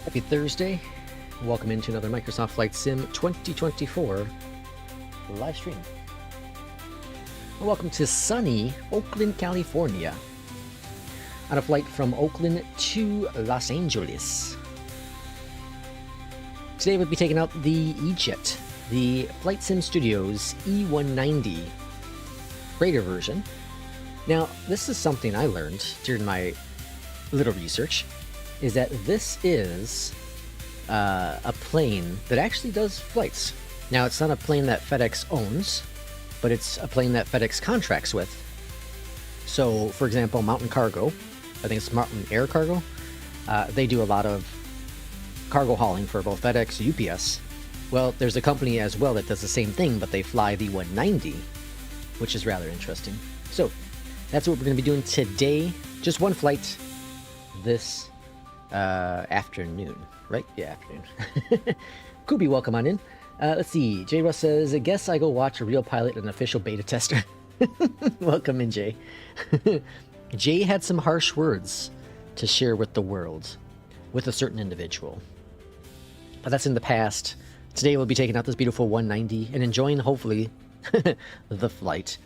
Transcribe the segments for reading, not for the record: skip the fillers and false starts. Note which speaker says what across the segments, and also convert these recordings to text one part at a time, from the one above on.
Speaker 1: Happy Thursday. Welcome into another Microsoft Flight Sim 2024 live stream. And welcome to sunny Oakland, California, on a flight from Oakland to Los Angeles. Today we'll be taking out the Ejet, the Flight Sim Studios E190 freighter version. Now, this is something I learned during my little research, is that this is a plane that actually does flights. Now, it's not a plane that FedEx owns, but it's a plane that FedEx contracts with. So, for example, Mountain Cargo, I think it's Mountain Air Cargo, they do a lot of cargo hauling for both FedEx and UPS. Well, there's a company as well that does the same thing, but they fly the 190, which is rather interesting. So, that's what we're going to be doing today. Just one flight this afternoon, right? Yeah, afternoon. Kubi, welcome on in. Let's see. J. Russ says, I guess I go watch a real pilot and an official beta tester. Welcome in, Jay. Jay had some harsh words to share with the world, with a certain individual. But that's in the past. Today we'll be taking out this beautiful 190 and enjoying, hopefully, the flight.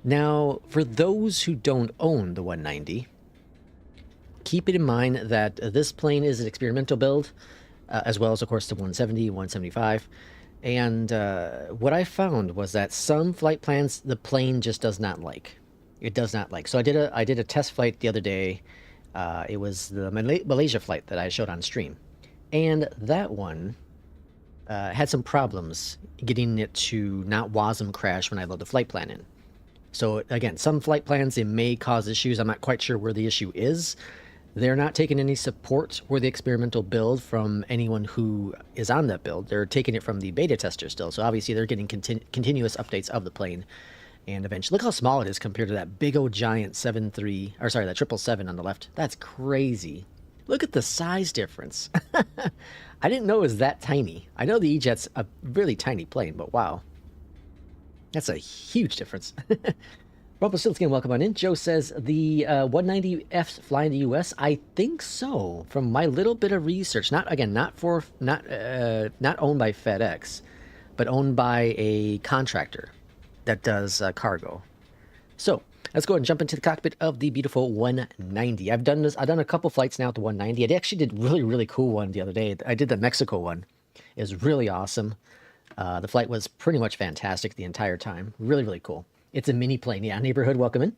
Speaker 1: Now, for those who don't own the 190, keep it in mind that this plane is an experimental build, as well as, of course, the 170, 175. And what I found was that some flight plans, the plane just does not like. It does not like. So I did a test flight the other day. It was the Malaysia flight that I showed on stream. And that one had some problems getting it to not WASM crash when I load the flight plan in. So again, some flight plans, it may cause issues. I'm not quite sure where the issue is. They're not taking any support for the experimental build from anyone who is on that build. They're taking it from the beta tester still. So obviously they're getting continuous updates of the plane. And eventually, look how small it is compared to that big old giant that 777 on the left. That's crazy. Look at the size difference. I didn't know it was that tiny. I know the E-Jet's a really tiny plane, but wow. That's a huge difference. Rumple Silkskin, welcome on in. Joe says the 190Fs fly in the U.S. I think so. From my little bit of research, not owned by FedEx, but owned by a contractor that does cargo. So let's go ahead and jump into the cockpit of the beautiful 190. I've done a couple flights now at the 190. I actually did really cool one the other day. I did the Mexico one. It was really awesome. The flight was pretty much fantastic the entire time. Really cool. It's a mini plane. Yeah, neighborhood, welcome in.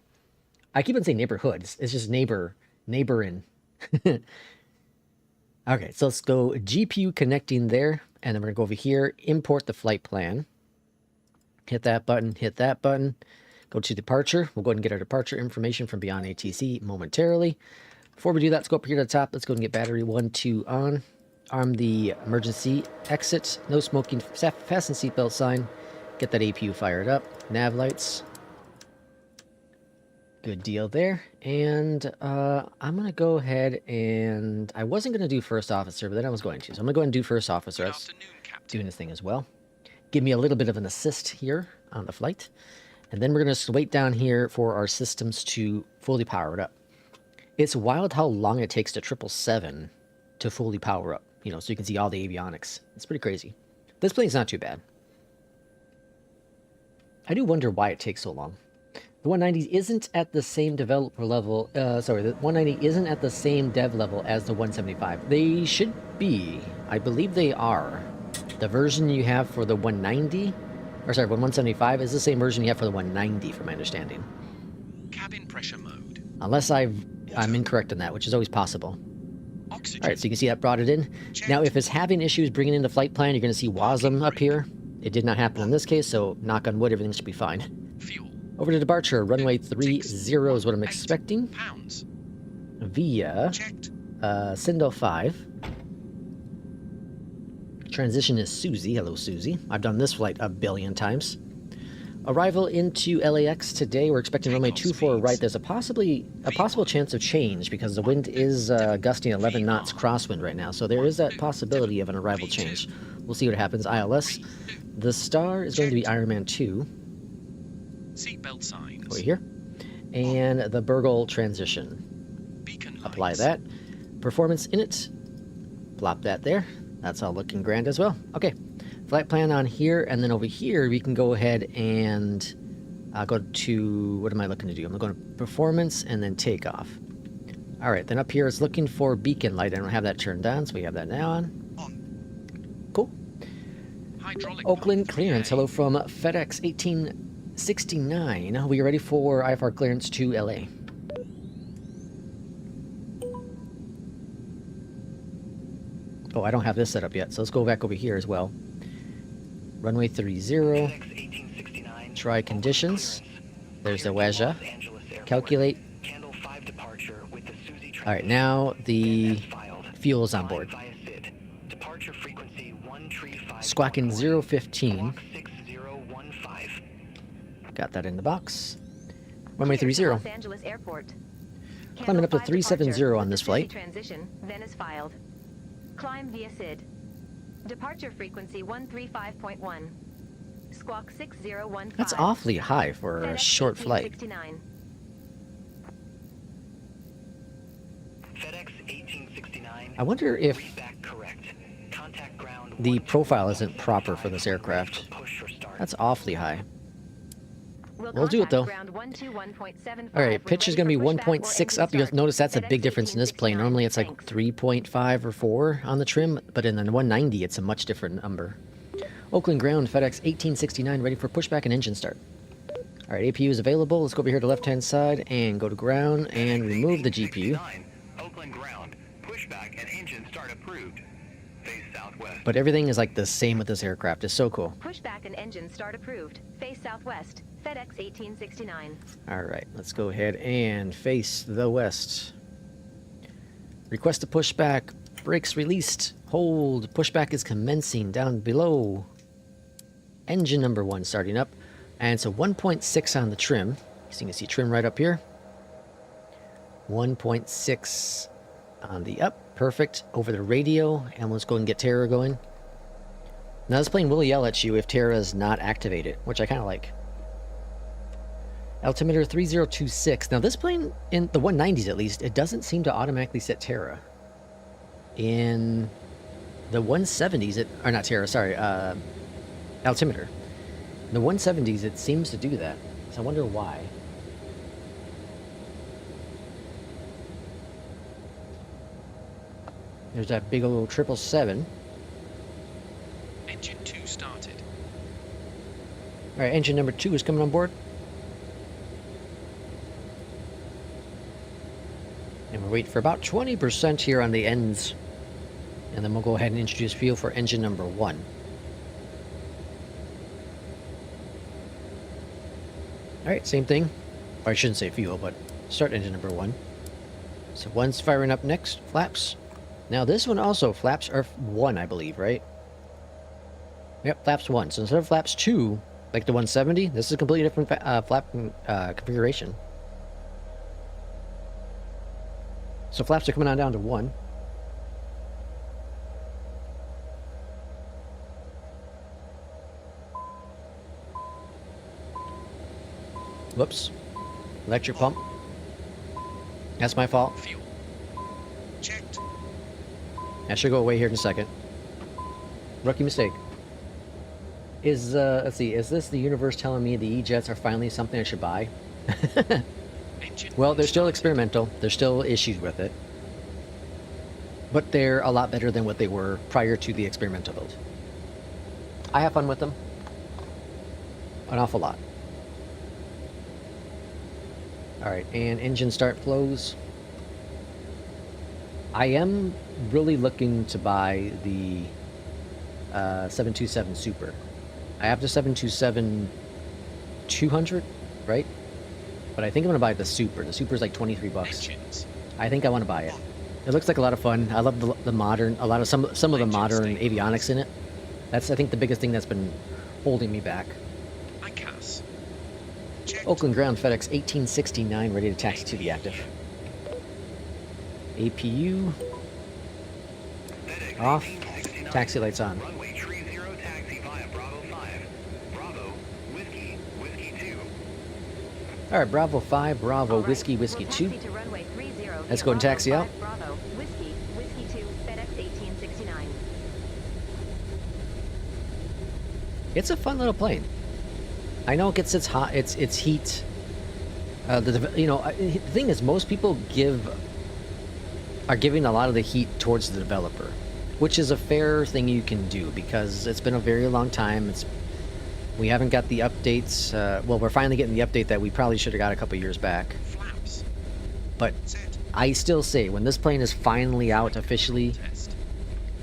Speaker 1: I keep on saying neighborhood. It's just neighboring. Okay, so let's go GPU connecting there. And then we're going to go over here, import the flight plan. Hit that button, Go to departure. We'll go ahead and get our departure information from Beyondatc momentarily. Before we do that, let's go up here to the top. Let's go and get battery 1, 2 on. Arm the emergency exit. No smoking. Fasten seatbelt sign. Get that APU fired up. Nav lights. Good deal there. And I'm going to go ahead and... I wasn't going to do first officer, but then I was going to. So I'm going to go ahead and do first officer. I was doing this thing as well. Give me a little bit of an assist here on the flight. And then we're going to wait down here for our systems to fully power it up. It's wild how long it takes the 777 to fully power up. You know, so you can see all the avionics. It's pretty crazy. This plane's not too bad. I do wonder why it takes so long. The 190 isn't at the same developer level. The 190 isn't at the same dev level as the 175. They should be. I believe they are. The version you have for the 190, 175 is the same version you have for the 190, from my understanding. Cabin pressure mode. Unless I'm incorrect on that, which is always possible. Oxygen. All right, so you can see that brought it in. Checked. Now, if it's having issues bringing in the flight plan, you're going to see WASM up here. It did not happen in this case, so knock on wood, everything should be fine. Fuel. Over to departure, runway 30 is what I'm expecting. Pounds. Via Sindel 5. Transition is Susie. Hello, Susie. I've done this flight a billion times. Arrival into LAX today. We're expecting runway 24 right. There's a possible chance of change because the wind is gusting 11 knots crosswind right now. So there is that possibility of an arrival change. We'll see what happens. ILS. The star is going to be Ironman 2. Seatbelt signs. Over here. And the Burgle transition. Apply that. Performance in it. Plop that there. That's all looking grand as well. Okay, flight plan on here, and then over here we can go ahead and go to, what am I looking to do? I'm going to performance and then takeoff. All right, then up here it's looking for beacon light. I don't have that turned on, so we have that now on. Cool. Oakland clearance. Hello from FedEx 1869. We are ready for IFR clearance to LA. Oh, I don't have this set up yet, so let's go back over here as well. Runway 30. Try conditions. There's the Weja. Calculate. All right, now the fuel is on board. Squawking 015. Got that in the box. Runway 30. Climbing up to 370 on this flight.
Speaker 2: Transition, then is filed. Climb via SID. Departure frequency 135.1. Squawk 6015.
Speaker 1: That's awfully high for a short flight.
Speaker 3: FedEx 1869.
Speaker 1: I wonder if the profile isn't proper for this aircraft. That's awfully high. We'll do it though. Alright, pitch is going to be 1.6 up. You'll notice that's a big difference in this plane. Normally it's like 3.5 or 4 on the trim, but in the 190 it's a much different number. Oakland ground, FedEx 1869, ready for pushback and engine start. Alright, APU is available. Let's go over here to the left-hand side and go to ground and remove the GPU.
Speaker 3: Oakland ground, pushback and engine start approved. Face southwest.
Speaker 1: But everything is like the same with this aircraft. It's so cool.
Speaker 2: Pushback and engine start approved. Face southwest. FedEx 1869.
Speaker 1: Alright, let's go ahead and face the west. Request a pushback. Brakes released. Hold. Pushback is commencing down below. Engine number 1 starting up. And so 1.6 on the trim. So you can see trim right up here. 1.6 on the up. Perfect. Over the radio. And let's go and get Terra going. Now this plane will yell at you if Terra is not activated, which I kind of like. Altimeter 3026. Now this plane, in the 190s at least, it doesn't seem to automatically set Terra. In the 170s, or not Terra, sorry, altimeter. In the 170s, it seems to do that. So I wonder why. There's that big old 777.
Speaker 4: Engine 2 started.
Speaker 1: Alright, engine number 2 is coming on board. And we're waiting for about 20% here on the ends. And then we'll go ahead and introduce fuel for engine number 1. Alright, same thing. Or I shouldn't say fuel, but start engine number 1. So 1's firing up next. Flaps. Now this one also, flaps are 1, I believe, right? Yep, flaps 1. So instead of flaps 2, like the 170, this is a completely different flap configuration. So flaps are coming on down to 1. Whoops. Electric pump. That's my fault.
Speaker 4: Fuel. Checked.
Speaker 1: That should go away here in a second. Rookie mistake. Is, let's see, is this the universe telling me the E-Jets are finally something I should buy? Well, they're still experimental. There's still issues with it. But they're a lot better than what they were prior to the experimental build. I have fun with them. An awful lot. Alright, and engine start flows. I am really looking to buy the 727 Super. I have the 727-200, right? But I think I'm going to buy the Super. The Super's like 23 bucks. I think I want to buy it. It looks like a lot of fun. I love the modern, some of the modern avionics in it. That's, I think, the biggest thing that's been holding me back. Oakland ground, FedEx 1869, ready to taxi to the active. APU off, taxi lights on.
Speaker 3: Runway 30 taxi via Bravo 5. Bravo, Whiskey, Whiskey 2.
Speaker 1: Alright, Bravo 5, Bravo, Whiskey, Whiskey 2. Let's go and taxi out.
Speaker 2: Bravo, Whiskey, Whiskey 2, FedEx
Speaker 1: It's a fun little plane. I know it gets its hot, its heat. The thing is, most people are giving a lot of the heat towards the developer, which is a fair thing you can do because it's been a very long time. We haven't got the updates. Well, we're finally getting the update that we probably should have got a couple years back.
Speaker 4: Flaps.
Speaker 1: But
Speaker 4: Set.
Speaker 1: I still say, when this plane is finally out officially,
Speaker 4: Test.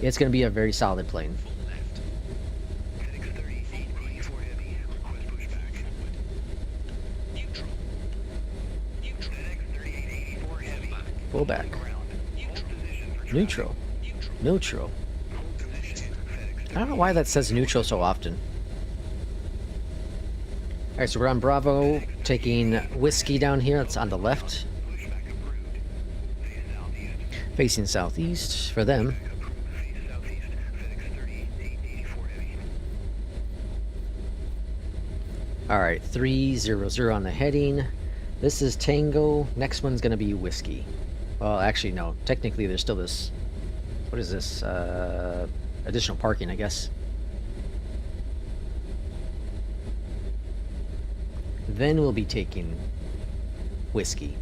Speaker 1: it's going to be a very solid plane.
Speaker 4: Full left.
Speaker 3: FedEx 3884 Heavy, request pushback.
Speaker 4: Neutral. Neutral.
Speaker 3: FedEx 3884 Heavy,
Speaker 1: Full back.
Speaker 3: ground. Hold position for traffic.
Speaker 1: Neutral.
Speaker 4: Neutral.
Speaker 1: Neutral.
Speaker 3: Hold position. FedEx
Speaker 1: I don't know why that says neutral so often. Alright, so we're on Bravo, taking Whiskey down here. It's on the left.
Speaker 3: pushback approved. Face southeast.
Speaker 1: Facing southeast for them.
Speaker 3: Approved. Face southeast. FedEx 3884 Heavy.
Speaker 1: Alright, 300 on the heading. This is Tango. Next one's going to be Whiskey. Well, actually, no. Technically, there's still this... What is this? Additional parking, I guess. Then we'll be taking Whiskey.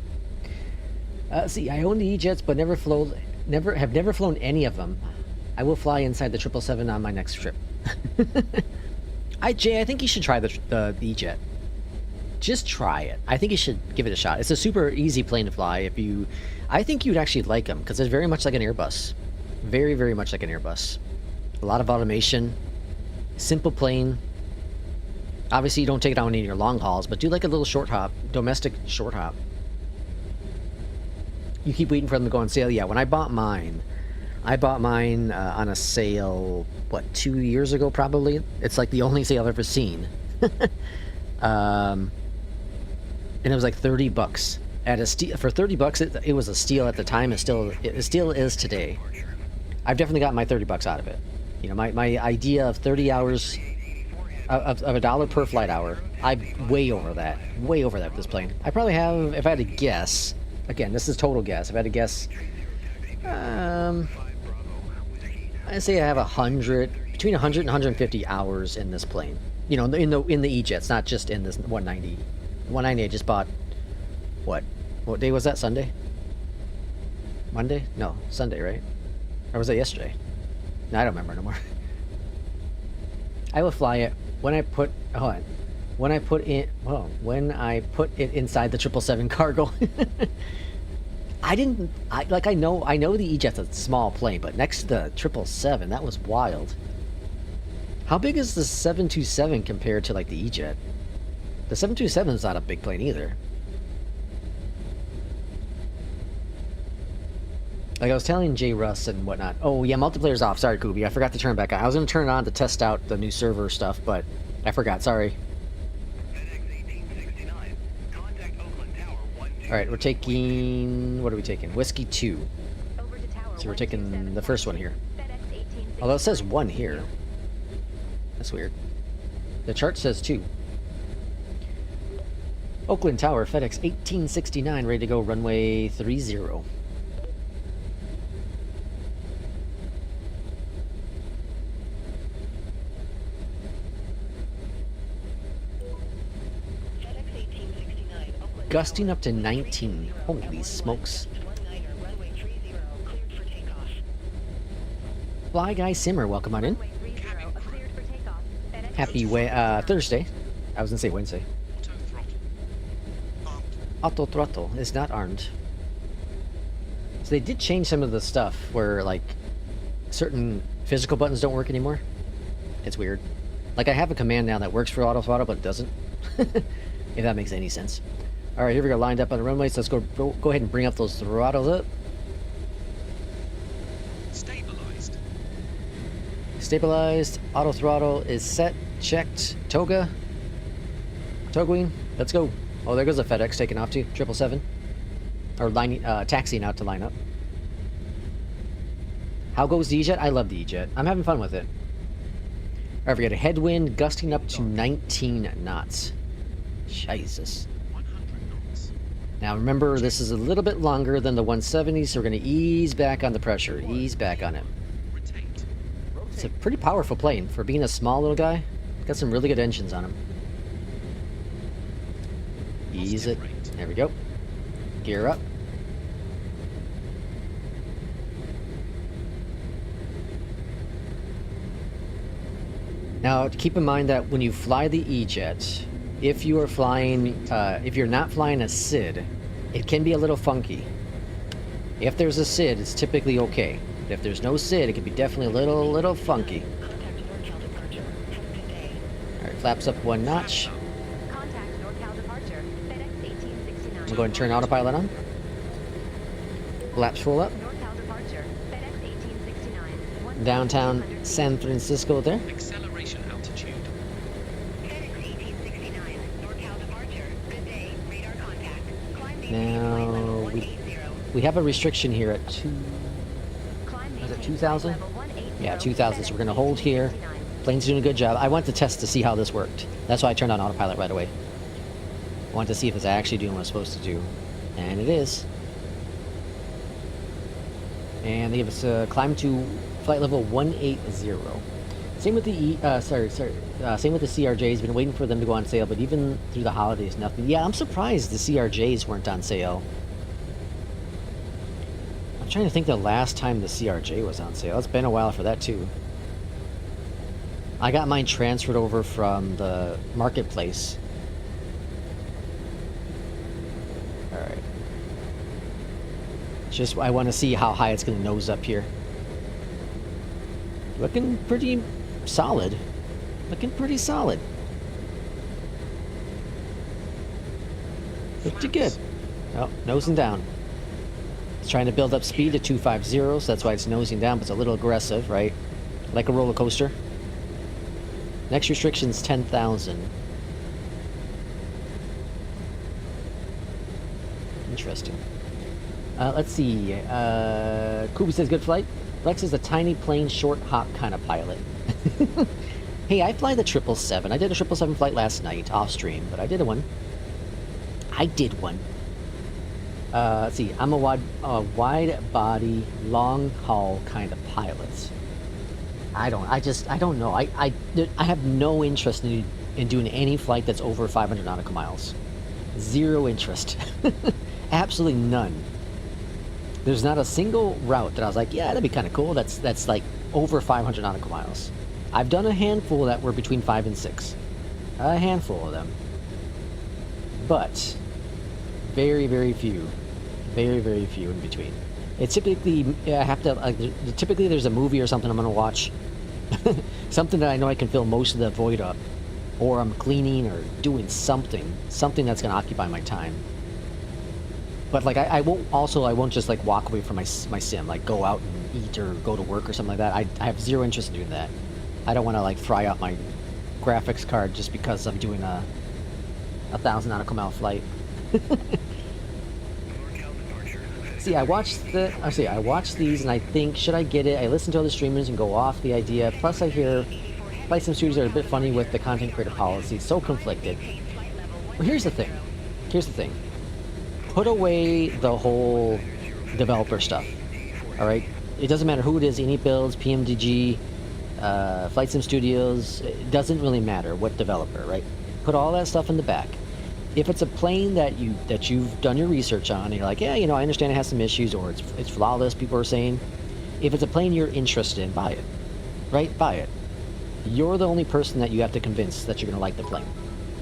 Speaker 1: See, I own the E-Jets, but have never flown any of them. I will fly inside the 777 on my next trip. Jay, I think you should try the E-Jet. Just try it. I think you should give it a shot. It's a super easy plane to fly. I think you'd actually like them because it's very much like an Airbus. Very, very much like an Airbus. A lot of automation. Simple plane. Obviously, you don't take it on any of your long hauls, but do like a little short hop, domestic short hop. You keep waiting for them to go on sale. Yeah, when I bought mine on a sale, what, 2 years ago probably? It's like the only sale I've ever seen. And it was like $30 at a steal. For $30, it was a steal at the time. It still is today. I've definitely got my $30 out of it. You know, my idea of 30 hours of $1 per flight hour. I'm way over that with this plane. I probably have, if I had to guess, again, this is total guess. If I had to guess, I'd say I have between 100 and 150 hours in this plane. You know, in the E-Jets, not just in this 190. 190 I just bought. What day was that? Sunday? Monday? No, Sunday, right? Or was that yesterday? No, I don't remember no more. I will fly it when I put. Hold on. When I put it inside the 777 cargo. I know the E-Jet's a small plane, but next to the 777, that was wild. How big is the 727 compared to like the E-Jet? The 727 is not a big plane either. Like I was telling Jay Russ and whatnot. Oh yeah, multiplayer's off. Sorry, Kubi. I forgot to turn it back on. I was going to turn it on to test out the new server stuff, but I forgot. Sorry.
Speaker 3: FedEx 1869. Contact Oakland Tower 12.
Speaker 1: All right, we're taking. What are we taking? Whiskey 2.
Speaker 2: Over to tower
Speaker 1: So we're taking the first one here.
Speaker 2: FedEx 1869.
Speaker 1: Although it says 1 here. That's weird. The chart says 2. Oakland Tower, FedEx 1869, ready to go, runway 30.
Speaker 2: FedEx 1869. Oakland
Speaker 1: Gusting up to 19. Holy smokes.
Speaker 2: 19er, runway 30, cleared for takeoff.
Speaker 1: Fly Guy Simmer, welcome on in.
Speaker 2: Runway 30, cleared for takeoff. FedEx
Speaker 1: Happy Thursday. I was gonna say Wednesday.
Speaker 4: Auto throttle. Armed.
Speaker 1: Auto throttle is not armed. So they did change some of the stuff where like certain physical buttons don't work anymore. It's weird. Like I have a command now that works for auto throttle, but it doesn't. If that makes any sense. All right, here we go. Lined up on the runway. So let's go ahead and bring up those throttles up.
Speaker 4: Stabilized.
Speaker 1: Stabilized. Auto throttle is set. Checked. Toga. Togwing. Let's go. Oh, there goes a FedEx taking off too. 777. Or taxiing out to line up. How goes the E-Jet? I love the E-Jet. I'm having fun with it. All right, we got a headwind gusting up to 19 knots. Jesus.
Speaker 4: 100 knots.
Speaker 1: Now remember, this is a little bit longer than the 170, so we're going to ease back on the pressure. Ease back on it.
Speaker 4: Rotate.
Speaker 1: It's a pretty powerful plane. For being a small little guy, Got some really good engines on them. Ease it. There we go. Gear up. Now, keep in mind that when you fly the E-Jet, if you are flying, if you're not flying a SID, it can be a little funky. If there's a SID, it's typically okay. But if there's no SID, it can be definitely a little funky. Alright, flaps up 1 notch.
Speaker 2: Contact NorCal departure. FedEx 1869.
Speaker 1: I'm going to turn autopilot on. Flaps full up.
Speaker 2: NorCal departure. FedEx 1869.
Speaker 1: Downtown San Francisco there.
Speaker 4: Acceleration altitude.
Speaker 3: FedEx 1869, NorCal departure. Good day, radar contact. Climb the
Speaker 1: Now,
Speaker 3: flight level
Speaker 1: we
Speaker 3: 180.
Speaker 1: have a restriction here at 2...
Speaker 2: Climb
Speaker 1: Was it
Speaker 2: maintain
Speaker 1: 2,000?
Speaker 2: level 180.
Speaker 1: Yeah, 2,000, so we're going to hold here.
Speaker 2: 1869.
Speaker 1: Plane's doing a good job. I wanted to test to see how this worked. That's why I turned on autopilot right away. I wanted to see if it's actually doing what it's supposed to do. And it is. And they give us a climb to flight level 180. Same with the same with the CRJs. Been waiting for them to go on sale, but even through the holidays, nothing. Yeah, I'm surprised the CRJs weren't on sale. I'm trying to think the last time the CRJ was on sale. It's been a while for that too. I got mine transferred over from the marketplace. Alright. Just, I want to see how high it's going to nose up here. Looking pretty solid. Looking pretty solid. Pretty good. Oh, nosing down. It's trying to build up speed to 250, so that's why it's nosing down, but it's a little aggressive, right? Like a roller coaster. Next restriction's 10,000. Interesting. Let's see. Kubi says good flight. Lex is a tiny plane, short hop kind of pilot. Hey, I fly the 777. I did a 777 flight last night off stream, but I did one. Let's see. I'm a wide body, long haul kind of pilot. I don't know. I have no interest in doing any flight that's over 500 nautical miles. Zero interest. Absolutely none. There's not a single route that I was like, yeah, that'd be kind of cool. That's like over 500 nautical miles. I've done a handful that were between 5 and 6. A handful of them. But very, very few. Very, very few in between. It's typically, I have to, typically there's a movie or something I'm going to watch. Something that I know I can fill most of the void up. Or I'm cleaning or doing something. Something that's going to occupy my time. But like, I won't just like walk away from my sim, like go out and eat or go to work or something like that. I have zero interest in doing that. I don't want to like fry up my graphics card just because I'm doing a 1,000 nautical mile flight. See, I watched these and I think, should I get it? I listen to other streamers and go off the idea. Plus I hear Flight Sim Studios are a bit funny with the content creator policy, so conflicted. Well, here's the thing. Put away the whole developer stuff, alright? It doesn't matter who it is, any builds, PMDG, Flight Sim Studios, it doesn't really matter what developer, right? Put all that stuff in the back. If it's a plane that you've done your research on, and you're like, yeah, you know, I understand it has some issues, or it's flawless, people are saying, if it's a plane you're interested in, buy it, right? Buy it. You're the only person that you have to convince that you're going to like the plane.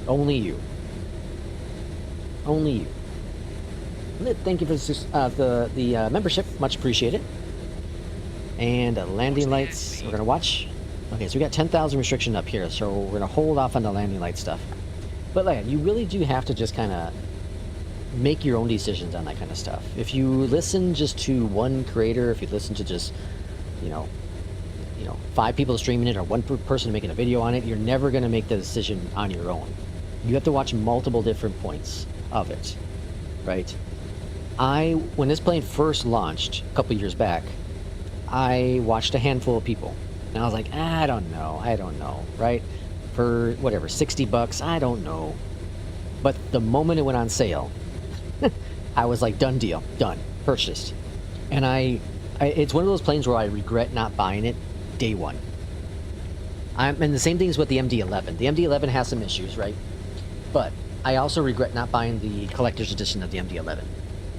Speaker 1: Only you. Only you. Thank you for the membership. Much appreciated. And landing lights. We're going to watch. Okay, so we got 10,000 restriction up here, so we're going to hold off on the landing light stuff. But like, you really do have to just kind of make your own decisions on that kind of stuff. If you listen just to one creator, if you listen to just, you know, 5 people streaming it or one person making a video on it, you're never going to make the decision on your own. You have to watch multiple different points of it, right? When this plane first launched a couple years back, I watched a handful of people, and I was like, I don't know, right? For whatever, $60, I don't know. But the moment it went on sale, I was like, done deal, done, purchased. And it's one of those planes where I regret not buying it day one. And the same thing is with the MD-11. The MD-11 has some issues, right? But I also regret not buying the collector's edition of the MD-11.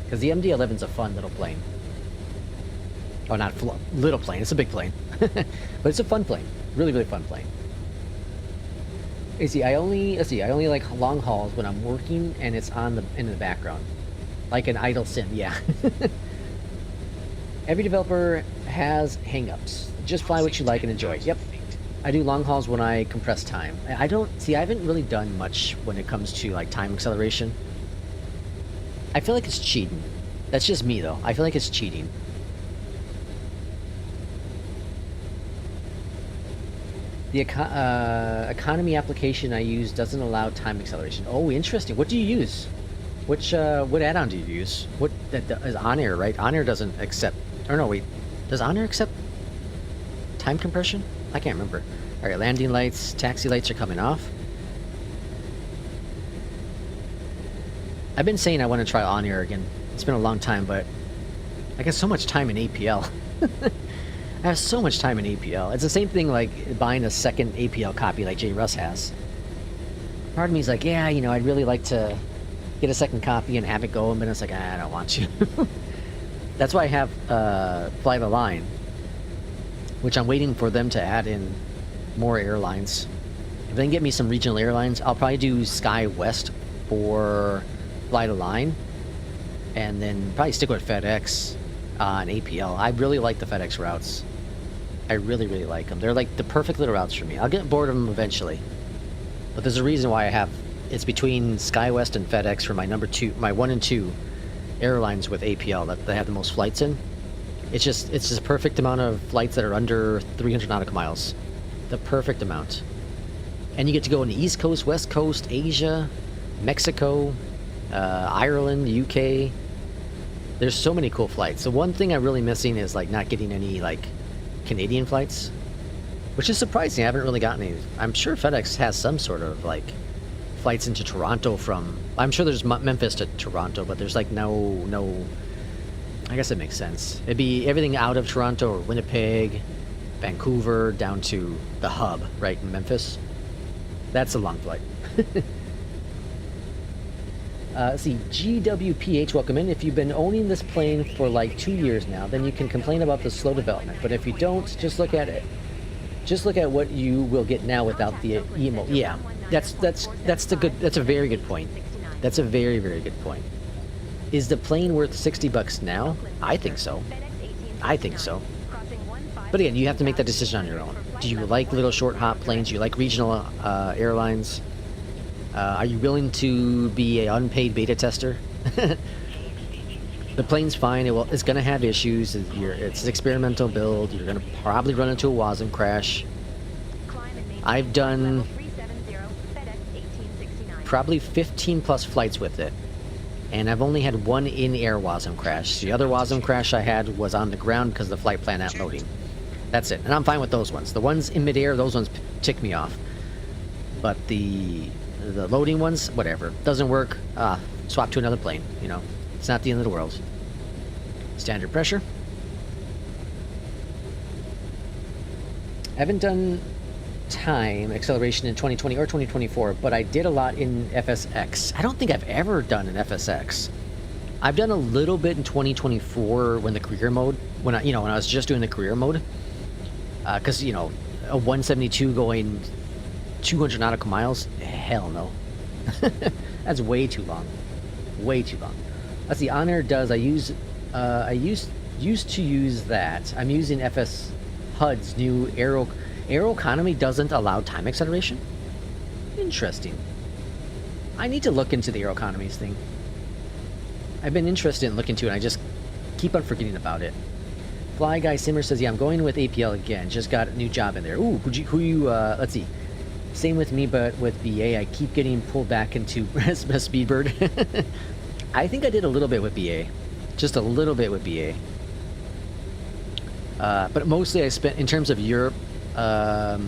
Speaker 1: Because the MD-11's a fun little plane. Oh, not little plane, it's a big plane. But it's a fun plane. Really, really fun plane. You see, I only like long hauls when I'm working and it's in the background. Like an idle sim, yeah. Every developer has hang-ups. Just fly what you like and enjoy. Yep. I do long hauls when I compress time. I haven't really done much when it comes to like time acceleration. I feel like it's cheating. That's just me though. I feel like it's cheating. The economy application I use doesn't allow time acceleration. Oh, interesting. What do you use? What add-on do you use? That is On Air, right? On Air doesn't accept. Or no, wait. Does On Air accept time compression? I can't remember. All right, landing lights, taxi lights are coming off. I've been saying I want to try On Air again. It's been a long time, but I got so much time in APL. I have so much time in APL. It's the same thing like buying a second APL copy like J. Russ has. Part of me is like, yeah, you know, I'd really like to get a second copy and have it go, but it's like, I don't want to. That's why I have Fly the Line, which I'm waiting for them to add in more airlines. If they can get me some regional airlines, I'll probably do Sky West for Fly the Line, and then probably stick with FedEx on APL. I really like the FedEx routes. I really, really like them. They're like the perfect little routes for me. I'll get bored of them eventually, but there's a reason why I have. It's between SkyWest and FedEx for my 1 and 2 airlines with APL that they have the most flights in. It's just a perfect amount of flights that are under 300 nautical miles. The perfect amount. And you get to go on the East Coast, West Coast, Asia, Mexico, Ireland, UK. There's so many cool flights. The one thing I'm really missing is like not getting any like Canadian flights, which is surprising. I haven't really gotten any. I'm sure FedEx has some sort of like flights into Toronto from. I'm sure there's Memphis to Toronto, but there's like no. I guess it makes sense. It'd be everything out of Toronto or Winnipeg, Vancouver, down to the hub, right in Memphis. That's a long flight. Let's see, GWPH, welcome in. If you've been owning this plane for like 2 years now, then you can complain about the slow development. But if you don't, just look at it. Just look at what you will get now without the emo. Yeah, that's a very good point. That's a very, very good point. Is the plane worth $60 now? I think so. I think so. But again, you have to make that decision on your own. Do you like little short hop planes? Do you like regional airlines? Are you willing to be an unpaid beta tester? The plane's fine. It's going to have issues. It's an experimental build. You're going to probably run into a WASM crash. I've done probably 15 plus flights with it, and I've only had one in-air WASM crash. The other WASM crash I had was on the ground because the flight plan not loading. That's it, and I'm fine with those ones. The ones in midair, those ones tick me off. But the loading ones, whatever. Doesn't work, swap to another plane, you know. It's not the end of the world. Standard pressure. I haven't done time acceleration in 2020 or 2024, but I did a lot in FSX. I don't think I've ever done an FSX. I've done a little bit in 2024 when the career mode, when I was just doing the career mode. Because, you know, a 172 going 200 nautical miles? Hell no. That's way too long. Way too long. Let's see, On Air does. I used to use that. I'm using FS HUD's new Aero Economy doesn't allow time acceleration? Interesting. I need to look into the Aero Economies thing. I've been interested in looking into it, and I just keep on forgetting about it. Fly Guy Simmer says, yeah, I'm going with APL again. Just got a new job in there. Ooh, let's see. Same with me, but with BA, I keep getting pulled back into Speedbird. I think I did a little bit with BA. Just a little bit with BA. But mostly I spent, in terms of Europe, I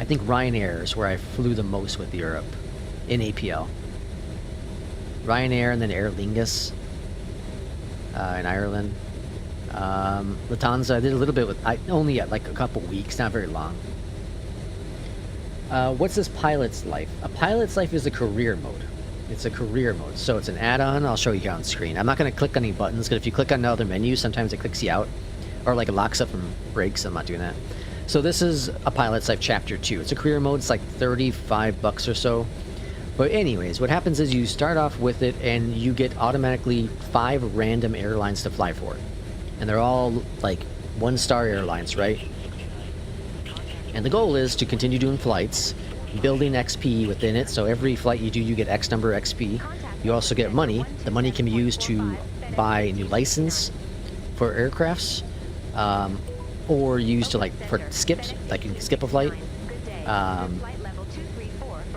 Speaker 1: think Ryanair is where I flew the most with Europe in APL. Ryanair and then Aer Lingus in Ireland. Lufthansa, I did a little bit with, only like a couple weeks, not very long. What's this pilot's life? A pilot's life is a career mode. It's a career mode, so it's an add-on. I'll show you here on screen. I'm not going to click on any buttons, because if you click on another menu, sometimes it clicks you out, or like it locks up and breaks. I'm not doing that. So this is a pilot's life chapter 2. It's a career mode. It's like $35 or so. But anyways, what happens is you start off with it, and you get automatically 5 random airlines to fly for, and they're all like 1-star airlines, right? And the goal is to continue doing flights, building XP within it. So every flight you do, you get X number of XP. You also get money. The money can be used to buy a new license for aircrafts, or used to like for skips, like you can skip a flight. I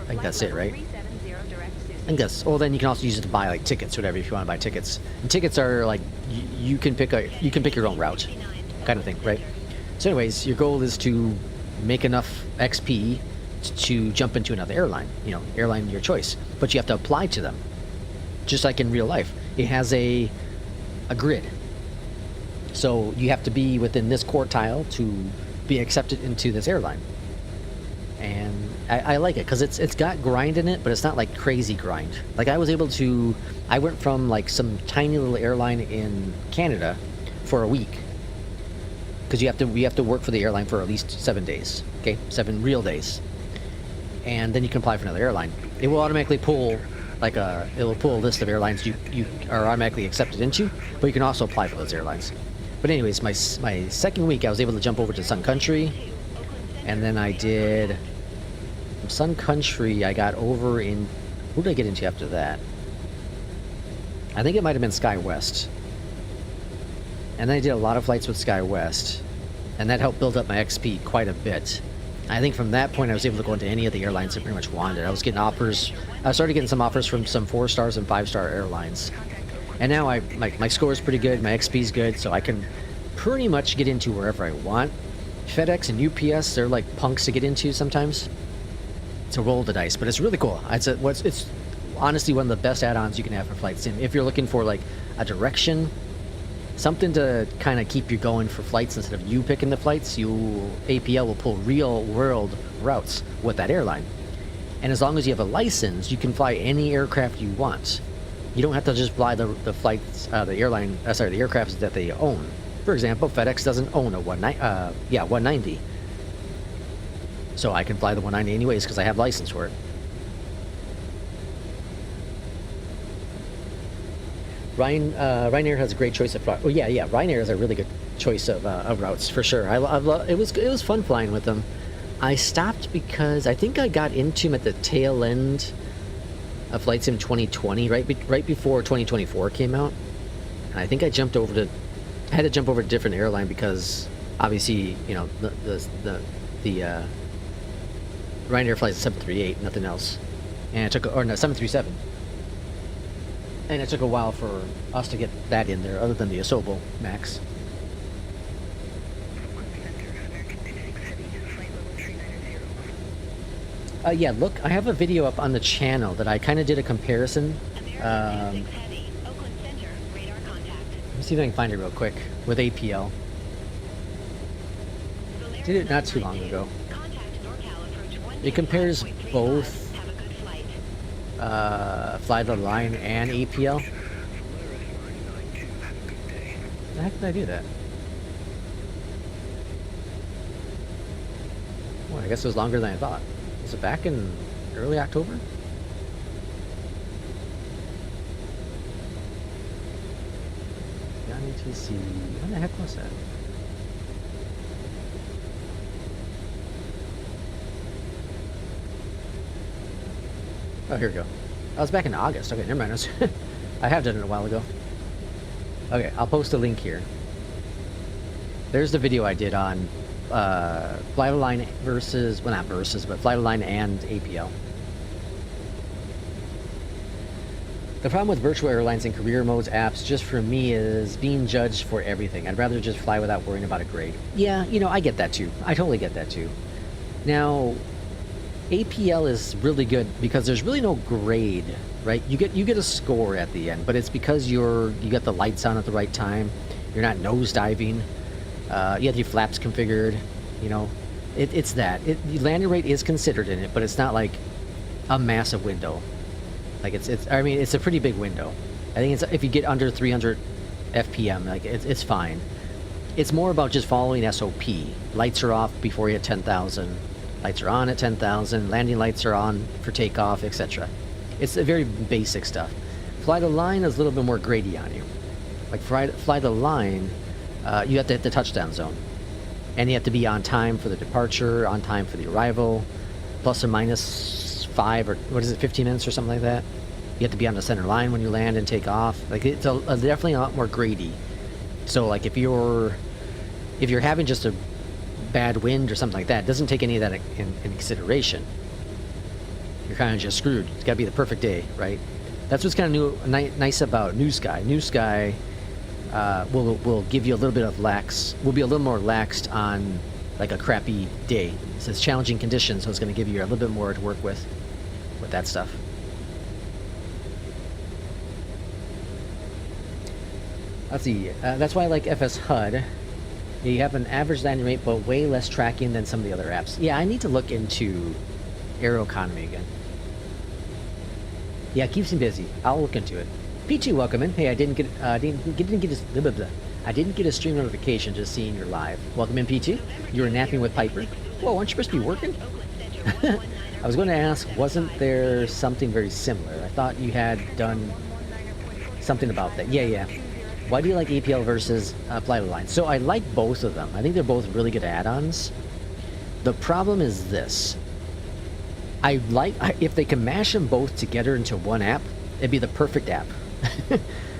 Speaker 1: think that's it, right? I think that's. Well, then you can also use it to buy like tickets, whatever, if you want to buy tickets. And tickets are like you can pick your own route, kind of thing, right? So, anyways, your goal is to make enough XP to jump into another airline, airline your choice, but you have to apply to them, just like in real life. It has a grid, so you have to be within this quartile to be accepted into this airline. And I like it because it's got grind in it, but it's not like crazy grind. Like I went from like some tiny little airline in Canada for a week, because we have to work for the airline for at least 7 days. Okay, 7 real days. And then you can apply for another airline. It will automatically pull it will pull a list of airlines you are automatically accepted into, but you can also apply for those airlines. But anyways, my second week I was able to jump over to Sun Country, and then I did from Sun Country I got over in, who did I get into after that? I think it might have been SkyWest. And then I did a lot of flights with SkyWest, and that helped build up my XP quite a bit. I think from that point I was able to go into any of the airlines I pretty much wanted. I was getting offers. I started getting some offers from some 4-stars and 5-star airlines. And now my score is pretty good, my XP is good, so I can pretty much get into wherever I want. FedEx and UPS, they're like punks to get into sometimes. It's a roll of the dice, but it's really cool. It's honestly one of the best add-ons you can have for Flight Sim. If you're looking for like a direction, something to kind of keep you going for flights instead of you picking the flights, APL will pull real world routes with that airline. And as long as you have a license, you can fly any aircraft you want. You don't have to just fly the flights, the aircrafts that they own. For example, FedEx doesn't own a 190. So I can fly the 190 anyways because I have license for it. Ryanair has a great choice of routes. Oh yeah, Ryanair is a really good choice of routes for sure. It was fun flying with them. I stopped because I think I got into them at the tail end of Flight Sim 2020, right before 2024 came out. And I think I had to jump over to a different airline because obviously the Ryanair flies a 738, nothing else, and 737. And it took a while for us to get that in there, other than the Asobo Max. Yeah, look, I have a video up on the channel that I kind of did a comparison. Let me see if I can find it real quick with APL. Did it not too long ago. It compares both Fly the Line and APL. How did I do that? Well, I guess it was longer than I thought. Was it back in early October? Yanni TC. When the heck was that? Oh, here we go. I was back in August. Okay, never mind. I have done it a while ago. Okay, I'll post a link here. There's the video I did on Fly the Line versus, well, not versus, but Fly the Line and APL. The problem with virtual airlines and career modes apps, just for me, is being judged for everything. I'd rather just fly without worrying about a grade. Yeah, I get that too. I totally get that too. Now, APL is really good because there's really no grade, right? You get a score at the end, but it's because you got the lights on at the right time, You're not nose diving. You have your flaps configured. You know, it's that. The landing rate is considered in it, but it's not like a massive window. Like I mean, it's a pretty big window. I think it's if you get under 300 FPM, like it's fine. It's more about just following SOP. Lights are off before you hit 10,000. Lights are on at 10,000. Landing lights are on for takeoff, etc. It's a very basic stuff. Fly the line is a little bit more grady on you. Like fly the line, you have to hit the touchdown zone. And you have to be on time for the departure, on time for the arrival, plus or minus 5 or what is it, 15 minutes or something like that. You have to be on the center line when you land and take off. Like it's definitely a lot more grady. So like if you're having just a bad wind or something like that, it doesn't take any of that in consideration. You're kind of just screwed. It's got to be the perfect day, right? That's what's kind of nice about NewSky. NewSky will give you a little bit of will be a little more laxed on like a crappy day. It says challenging conditions, so it's going to give you a little bit more to work with that stuff. Let's see. That's why I like FS HUD. You have an average landing rate, but way less tracking than some of the other apps. Yeah, I need to look into aero economy again. Yeah, it keeps me busy. I'll look into it. P2, welcome in. Hey, I didn't get a stream notification just seeing you're live. Welcome in, P2. You were napping with Piper. Whoa, aren't you supposed to be working? I was going to ask, wasn't there something very similar? I thought you had done something about that. Yeah. Why do you like APL versus Fly the Line? So I like both of them. I think they're both really good add-ons. The problem is this. If they can mash them both together into one app, it'd be the perfect app.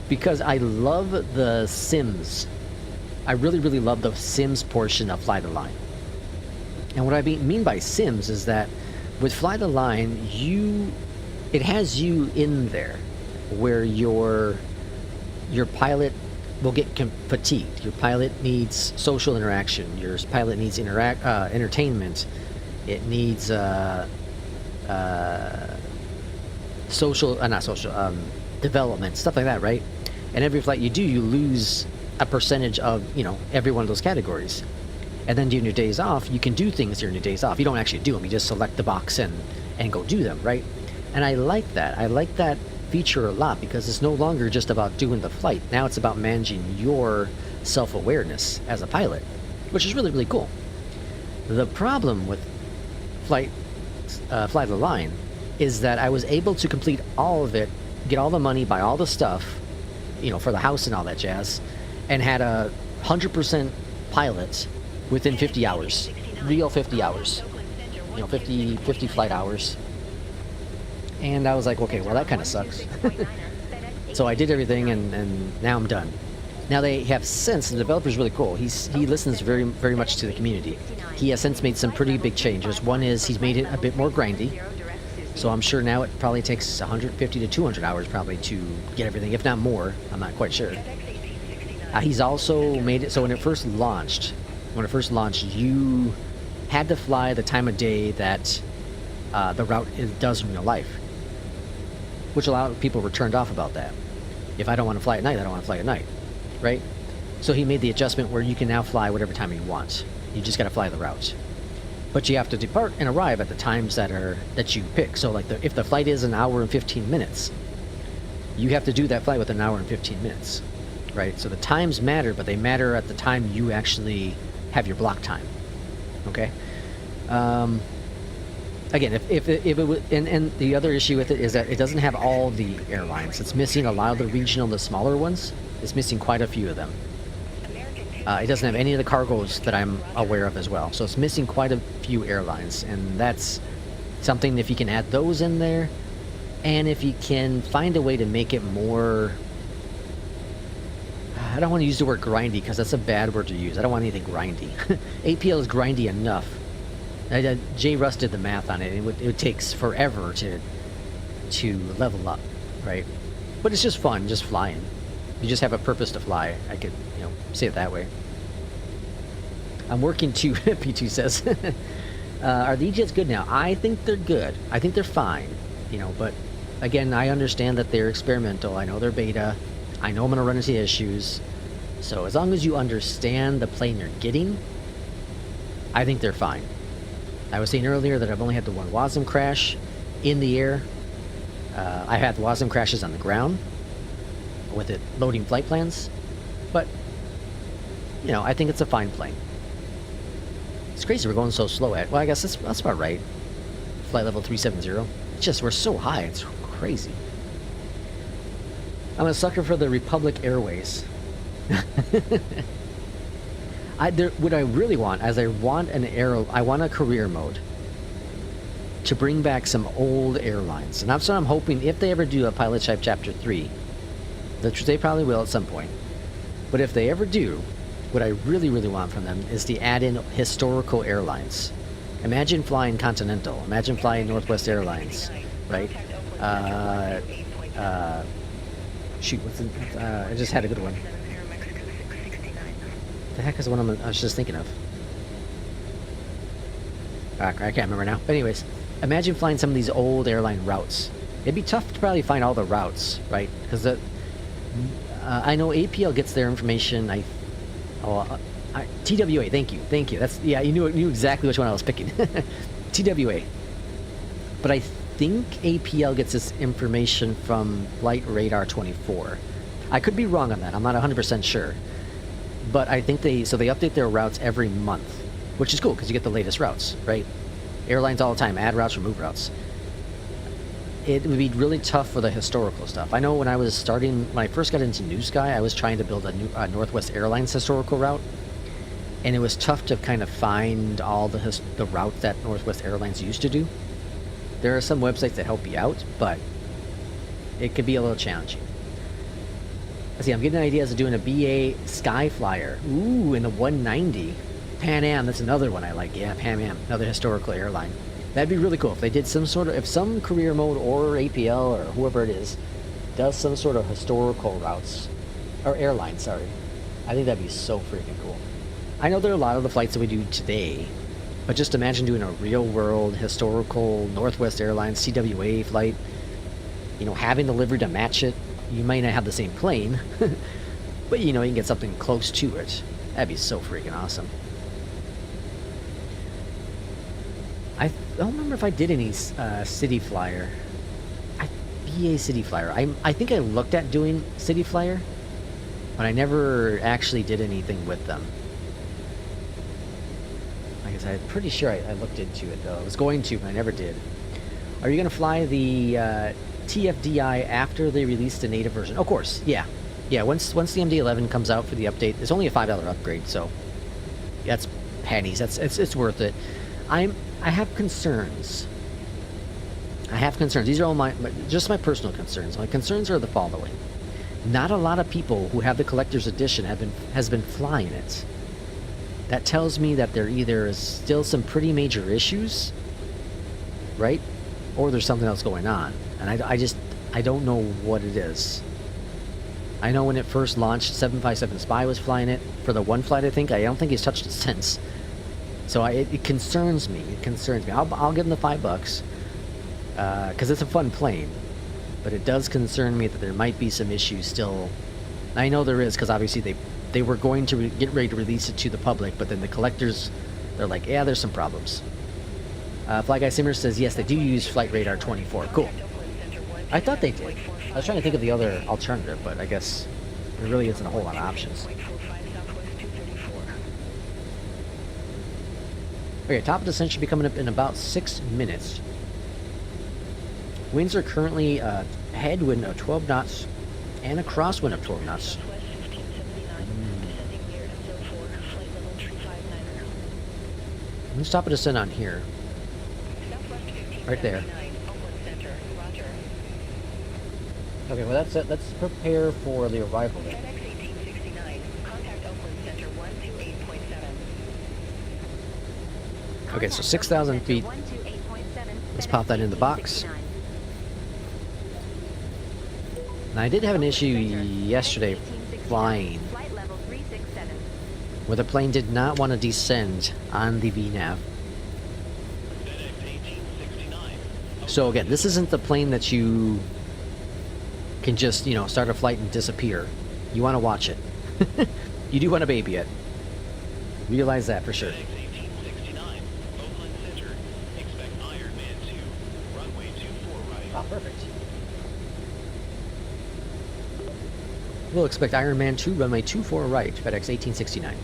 Speaker 1: Because I love the Sims. I really, really love the Sims portion of Fly the Line. And what I mean by Sims is that with Fly the Line, it has you in there where your pilot will get fatigued. Your pilot needs social interaction. Your pilot needs entertainment. It needs development, stuff like that, right? And every flight you do, you lose a percentage of every one of those categories. And then during your days off, you can do things during your days off. You don't actually do them. You just select the box and go do them, right? And I like that. I like that feature a lot because it's no longer just about doing the flight. Now it's about managing your self-awareness as a pilot, which is really, really cool. The problem with Fly the Line is that I was able to complete all of it, get all the money, buy all the stuff, for the house and all that jazz, and had 100% pilot within 50 hours. Real 50 hours. 50 flight hours. And I was like, okay, well, that kind of sucks. So I did everything, and now I'm done. Now they have since, the developer's really cool. He listens very, very much to the community. He has since made some pretty big changes. One is he's made it a bit more grindy. So I'm sure now it probably takes 150 to 200 hours probably to get everything, if not more. I'm not quite sure. He's also made it so when it first launched, you had to fly the time of day that the route does in real life, which a lot of people were turned off about that. If I don't want to fly at night, I don't want to fly at night, right? So he made the adjustment where you can now fly whatever time you want. You just got to fly the route. But you have to depart and arrive at the times that you pick. So like if the flight is an hour and 15 minutes, you have to do that flight with an hour and 15 minutes, right? So the times matter, but they matter at the time you actually have your block time, okay? Again, if it was, and the other issue with it is that it doesn't have all the airlines. It's missing a lot of the regional, the smaller ones. It's missing quite a few of them. It doesn't have any of the cargos that I'm aware of as well. So it's missing quite a few airlines, and that's something if you can add those in there, and if you can find a way to make it more, I don't want to use the word grindy because that's a bad word to use. I don't want anything grindy. APL is grindy enough. Jay Russ did the math on it. It takes forever to level up, right? But it's just fun, just flying. You just have a purpose to fly. I could, say it that way. I'm working too, P2 says. Are the E-Jets good now? I think they're good. I think they're fine, but again, I understand that they're experimental. I know they're beta. I know I'm going to run into issues. So as long as you understand the plane you're getting, I think they're fine. I was saying earlier that I've only had the one WASM crash in the air. I've had WASM crashes on the ground with it loading flight plans, but you know, I think it's a fine plane. It's crazy we're going so slow at. Well, I guess that's about right. Flight level 370. It's just we're so high. It's crazy. I'm a sucker for the Republic Airways. What I really want is I want a career mode to bring back some old airlines, and that's what I'm hoping if they ever do a Pilot Type Chapter 3, which they probably will at some point. But if they ever do, what I really, really want from them is to add in historical airlines. Imagine flying Continental. Imagine flying Northwest Airlines, right? Shoot, what's the, I just had a good one. The heck is the one I was just thinking of? I can't remember now. But anyways, imagine flying some of these old airline routes. It'd be tough to probably find all the routes, right? Because I know APL gets their information. TWA. Thank you. That's you knew exactly which one I was picking. TWA. But I think APL gets this information from Flight Radar 24. I could be wrong on that. I'm not 100% sure. But I think they update their routes every month, which is cool because you get the latest routes, right? Airlines all the time add routes, remove routes. It would be really tough for the historical stuff. I know when I first got into NewSky, I was trying to build a Northwest Airlines historical route, and it was tough to kind of find all the routes that Northwest Airlines used to do. There are some websites that help you out, but it could be a little challenging. Let's see, I'm getting ideas of doing a BA Skyflyer. Ooh, in the 190. Pan Am, that's another one I like. Yeah, Pan Am, another historical airline. That'd be really cool if they did if some career mode or APL or whoever it is does some sort of historical routes, or airline, sorry. I think that'd be so freaking cool. I know there are a lot of the flights that we do today, but just imagine doing a real world historical Northwest Airlines TWA flight, you know, having the livery to match it. You might not have the same plane, but you know, you can get something close to it. That'd be so freaking awesome. I don't remember if I did any City Flyer. BA City Flyer. I think I looked at doing City Flyer, but I never actually did anything with them. I guess I'm pretty sure I looked into it though. I was going to, but I never did. Are you going to fly the TFDI after they release the native version? Of course, yeah. Yeah, once the MD-11 comes out for the update, it's only a $5 upgrade, so that's pennies. It's worth it. I have concerns. These are all just my personal concerns. My concerns are the following. Not a lot of people who have the collector's edition has been flying it. That tells me that there either is still some pretty major issues, right? Or there's something else going on. And I don't know what it is. I know when it first launched, 757 Spy was flying it for the one flight, I think. I don't think he's touched it since. So it concerns me. I'll give him the $5 because it's a fun plane. But it does concern me that there might be some issues still. I know there is because obviously they were going to get ready to release it to the public, but then the collectors, they're like, yeah, there's some problems. Fly Guy Simmer says, yes, they do use Flight Radar 24. Cool. I thought they did. I was trying to think of the other alternative, but I guess there really isn't a whole lot of options. Okay, top of descent should be coming up in about 6 minutes. Winds are currently a headwind of 12 knots and a crosswind of 12 knots. Let's stop a descent on here. Right there. Okay, well that's it. Let's prepare for the arrival then. Okay, so 6,000 feet. Let's pop that in the box. Now I did have an issue yesterday flying where the plane did not want to descend on the VNAV. So again, this isn't the plane that you can just, you know, start a flight and disappear. You want to watch it. You do want a baby yet. Realize that for sure.
Speaker 3: FedEx 1869, Oakland Center. Expect Ironman 2, runway 24 right.
Speaker 1: Ah, perfect. We'll expect Ironman 2, runway 24 right, FedEx 1869.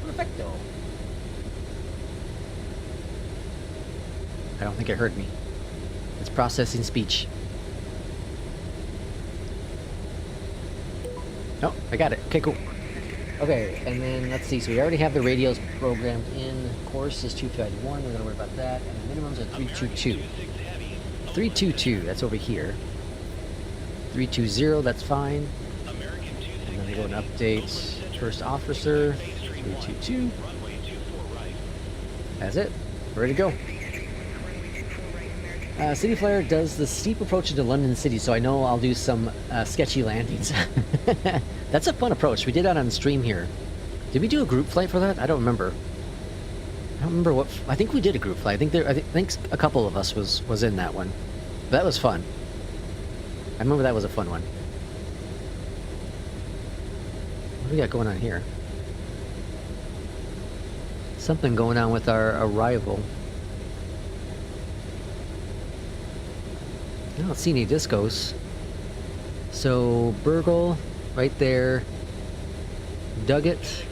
Speaker 1: Perfecto. I don't think it heard me. It's processing speech. Oh, I got it. Okay, cool. Okay, and then let's see. So we already have the radios programmed in. Course is 251. We're going to worry about that. And the minimums are 322. 322, that's over here. 320, that's fine. And then we go and update first officer. 322. That's it. Ready to go. City Flyer does the steep approach into London City, so I know I'll do some sketchy landings. That's a fun approach. We did that on stream here. Did we do a group flight for that? I don't remember. I don't remember what. I think we did a group flight. I think a couple of us was in that one. But that was fun. I remember that was a fun one. What do we got going on here? Something going on with our arrival. I don't see any discos. So, Burgle, right there. Dugget,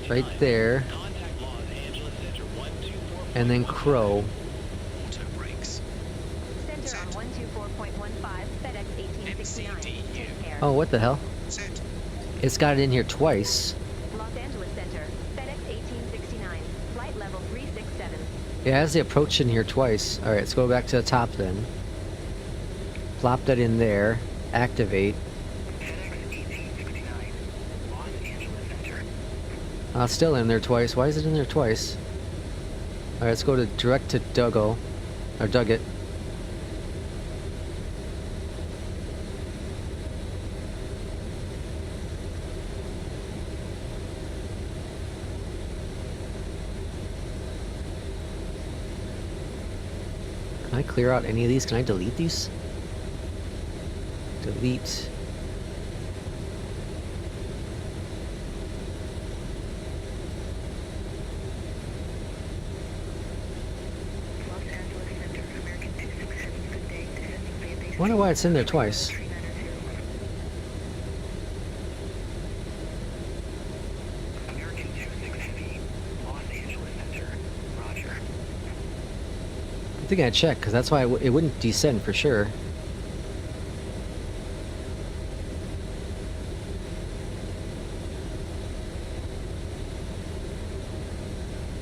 Speaker 1: right there. And then Crow.
Speaker 4: Auto brakes.
Speaker 2: Center on 124.15, FedEx 1869. Take care.
Speaker 1: Oh, what the hell?
Speaker 4: Set.
Speaker 1: It's got it in here twice.
Speaker 2: Los Angeles Center, FedEx 1869. Flight level 367.
Speaker 1: It has the approach in here twice. Alright, let's go back to the top then. Plop that in there. Activate. It's still in there twice. Why is it in there twice? Alright, let's go to direct to Duggo. Or Dugget. Can I clear out any of these? Can I delete these? Delete. I wonder why it's in there twice.
Speaker 3: American 26 Los Angeles Center. Roger.
Speaker 1: I think I checked because that's why it wouldn't descend for sure.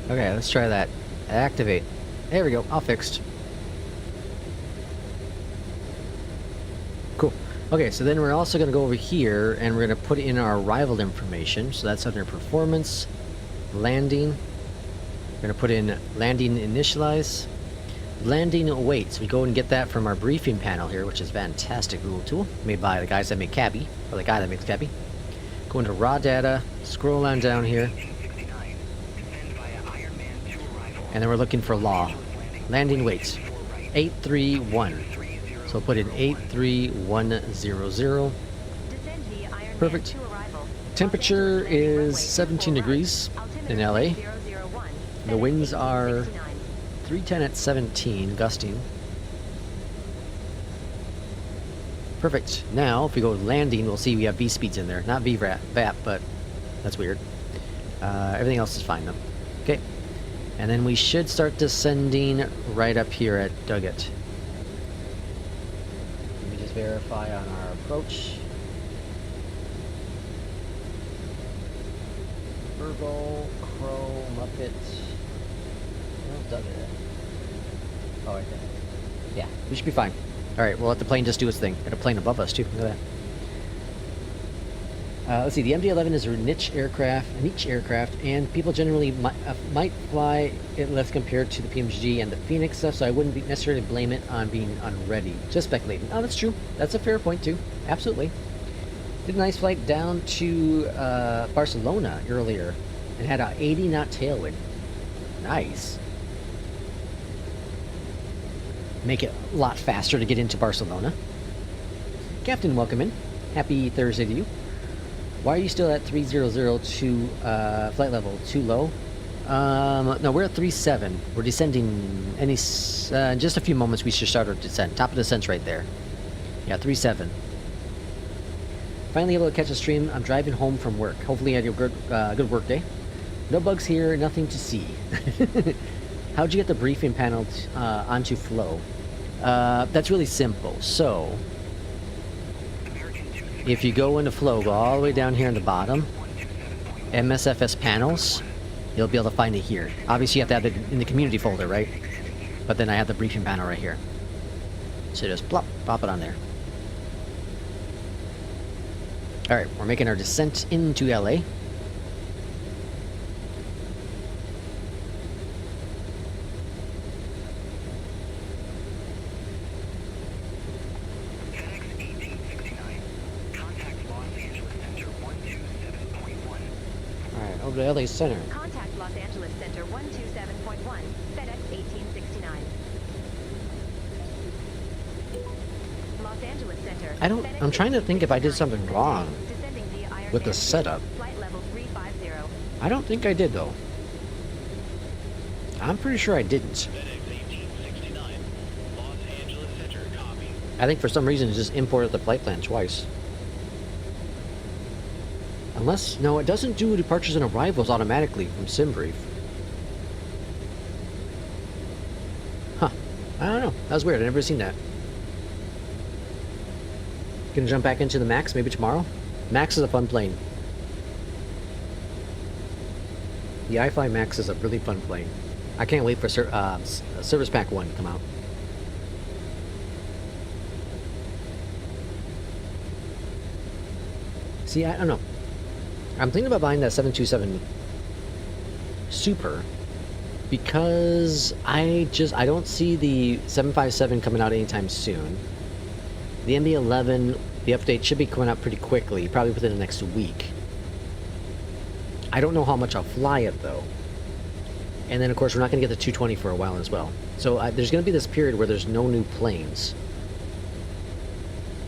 Speaker 1: Okay, let's try that. Activate. There we go. All fixed. Cool. Okay, so then we're also going to go over here and we're going to put in our arrival information. So that's under performance, landing. We're going to put in landing initialize, landing weights. We go and get that from our briefing panel here, which is a fantastic Google tool made by the guys that make Cabby, or the guy that makes Cabby. Go into raw data, scroll on down here, and then we're looking for law. Landing weights, 831. So we'll put in 83100.
Speaker 2: Descend via Ironman
Speaker 1: Perfect.
Speaker 2: 2 arrival.
Speaker 1: Temperature is 17 degrees in LA. The winds are 310 at 17, gusting. Perfect. Now, if we go to landing, we'll see we have V-speeds in there. Not VAP, but that's weird. Everything else is fine though. Okay. And then we should start descending right up here at Dugget. Let me just verify on our approach. Virgo, Crow, Muppet. Where's Dugget? Oh, right there. Yeah, we should be fine. Alright, we'll let the plane just do its thing. Got a plane above us too, look at that. Let's see, the MD-11 is a niche aircraft, and people generally might fly it less compared to the PMDG and the FENIX stuff, so I wouldn't necessarily blame it on being unready. Just speculating. Oh, that's true. That's a fair point, too. Absolutely. Did a nice flight down to Barcelona earlier, and had a 80-knot tailwind. Nice. Make it a lot faster to get into Barcelona. Captain, welcome in. Happy Thursday to you. Why are you still at 3002 flight level? Too low? No, we're at 37. We're descending in just a few moments. We should start our descent. Top of descent's right there. Yeah, 37. Finally able to catch a stream. I'm driving home from work. Hopefully you had a good work day. No bugs here, nothing to see. How'd you get the briefing panel onto Flow? That's really simple. So, if you go into Flow, go all the way down here on the bottom, Msfs panels, you'll be able to find it here. Obviously you have to have it in the community folder, right? But then I have the briefing panel right here. So just plop it on there. Alright, we're making our descent into LA.
Speaker 3: FedEx 1869. Contact Los Angeles Center 127.1.
Speaker 1: Alright, over to LA Center.
Speaker 2: Contact Los Angeles Center 127.1, FedEx 1869. Los Angeles Center.
Speaker 1: I'm trying to think if I did something wrong
Speaker 2: Descending via Iron
Speaker 1: with the
Speaker 2: Man.
Speaker 1: setup.
Speaker 2: Flight level 350.
Speaker 1: I don't think I did, though. I'm pretty sure I didn't.
Speaker 4: FedEx 1869. Los Angeles Center, copy.
Speaker 1: I think for some reason it just imported the flight plan twice. Unless, no, it doesn't do departures and arrivals automatically from SimBrief. Huh. I don't know. That was weird. I've never seen that. Gonna jump back into the Max maybe tomorrow? Max is a fun plane. The iFly Max is a really fun plane. I can't wait for Service Pack 1 to come out. See, I don't know. I'm thinking about buying that 727 Super because I don't see the 757 coming out anytime soon. The MD-11, the update should be coming out pretty quickly, probably within the next week. I don't know how much I'll fly it though. And then of course we're not going to get the 220 for a while as well. So there's going to be this period where there's no new planes.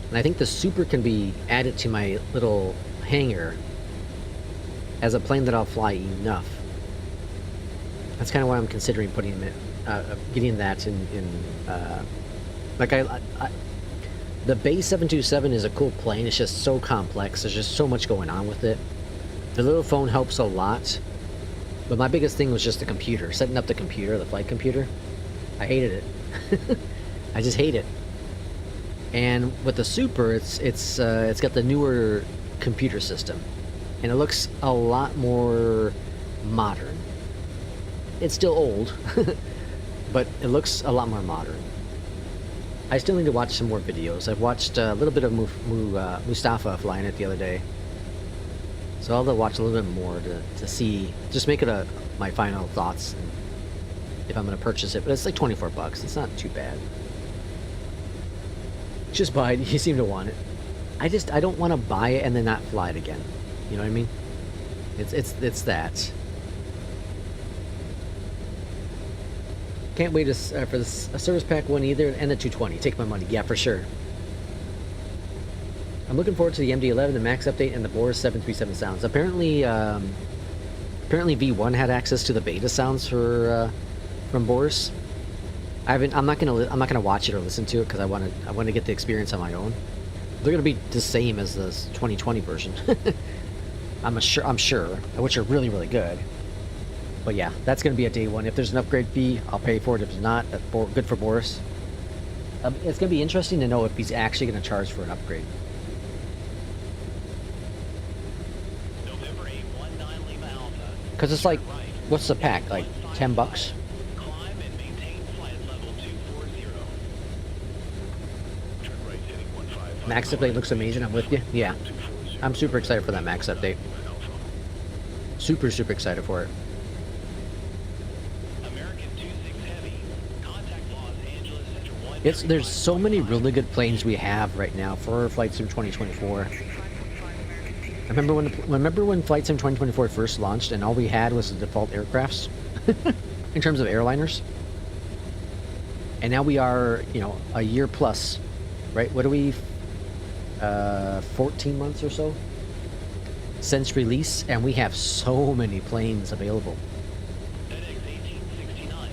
Speaker 1: And I think the Super can be added to my little hangar as a plane that I'll fly enough. That's kind of why I'm considering putting it, getting that in like the base 727 is a cool plane. It's just so complex. There's just so much going on with it. The little phone helps a lot, but my biggest thing was just the computer, setting up the computer, the flight computer. I hated it. I just hate it. And with the Super, it's got the newer computer system, and it looks a lot more modern. It's still old, but it looks a lot more modern. I still need to watch some more videos. I've watched a little bit of Mustafa flying it the other day, so I'll have to watch a little bit more to see, just make it my final thoughts and if I'm going to purchase it. But it's like 24 bucks. It's not too bad. Just buy it. You seem to want it. I don't want to buy it and then not fly it again. You know what I mean? It's that. Can't wait for a Service Pack 1 either, and the 220. Take my money. Yeah, for sure. I'm looking forward to the MD-11, the Max update, and the Boris 737 sounds. Apparently V1 had access to the beta sounds from Boris. I'm not gonna watch it or listen to it because I want to get the experience on my own. They're gonna be the same as the 2020 version. I'm sure, which are really, really good. But yeah, that's gonna be a day one. If there's an upgrade fee, I'll pay for it. If it's not, that's good for Boris. It's gonna be interesting to know if he's actually gonna charge for an upgrade.
Speaker 4: November 819 Lima Alpha.
Speaker 1: Because it's like, what's the pack? Like 10 bucks?
Speaker 4: Climb and maintain flight level 240. Turn right heading 155.
Speaker 1: Max update looks amazing. I'm with you. Yeah, I'm super excited for that Max update. Super excited for it.
Speaker 4: American 26 Heavy. Contact Los Angeles Center 1.
Speaker 1: There's so many really good planes we have right now for Flight Sim 2024. I remember when Flight Sim 2024 first launched and all we had was the default aircrafts in terms of airliners. And now we are, a year plus, right? What are we, 14 months or so since release, and we have so many planes available.
Speaker 4: FedEx 1869.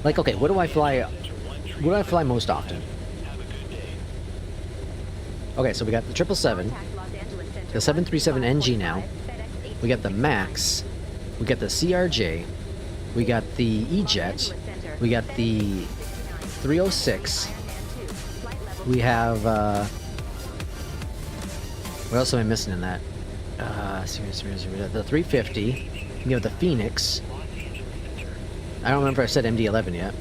Speaker 1: Like, okay, what do I fly? What do I fly most often?
Speaker 4: Have a good day.
Speaker 1: Okay, so we got the 777, the 737 NG now. We got the Max. We got the CRJ. We got the E-Jet. We got the 306. We have, what else am I missing in that? The 350. We have the Phoenix. I don't remember if I said MD-11 yet.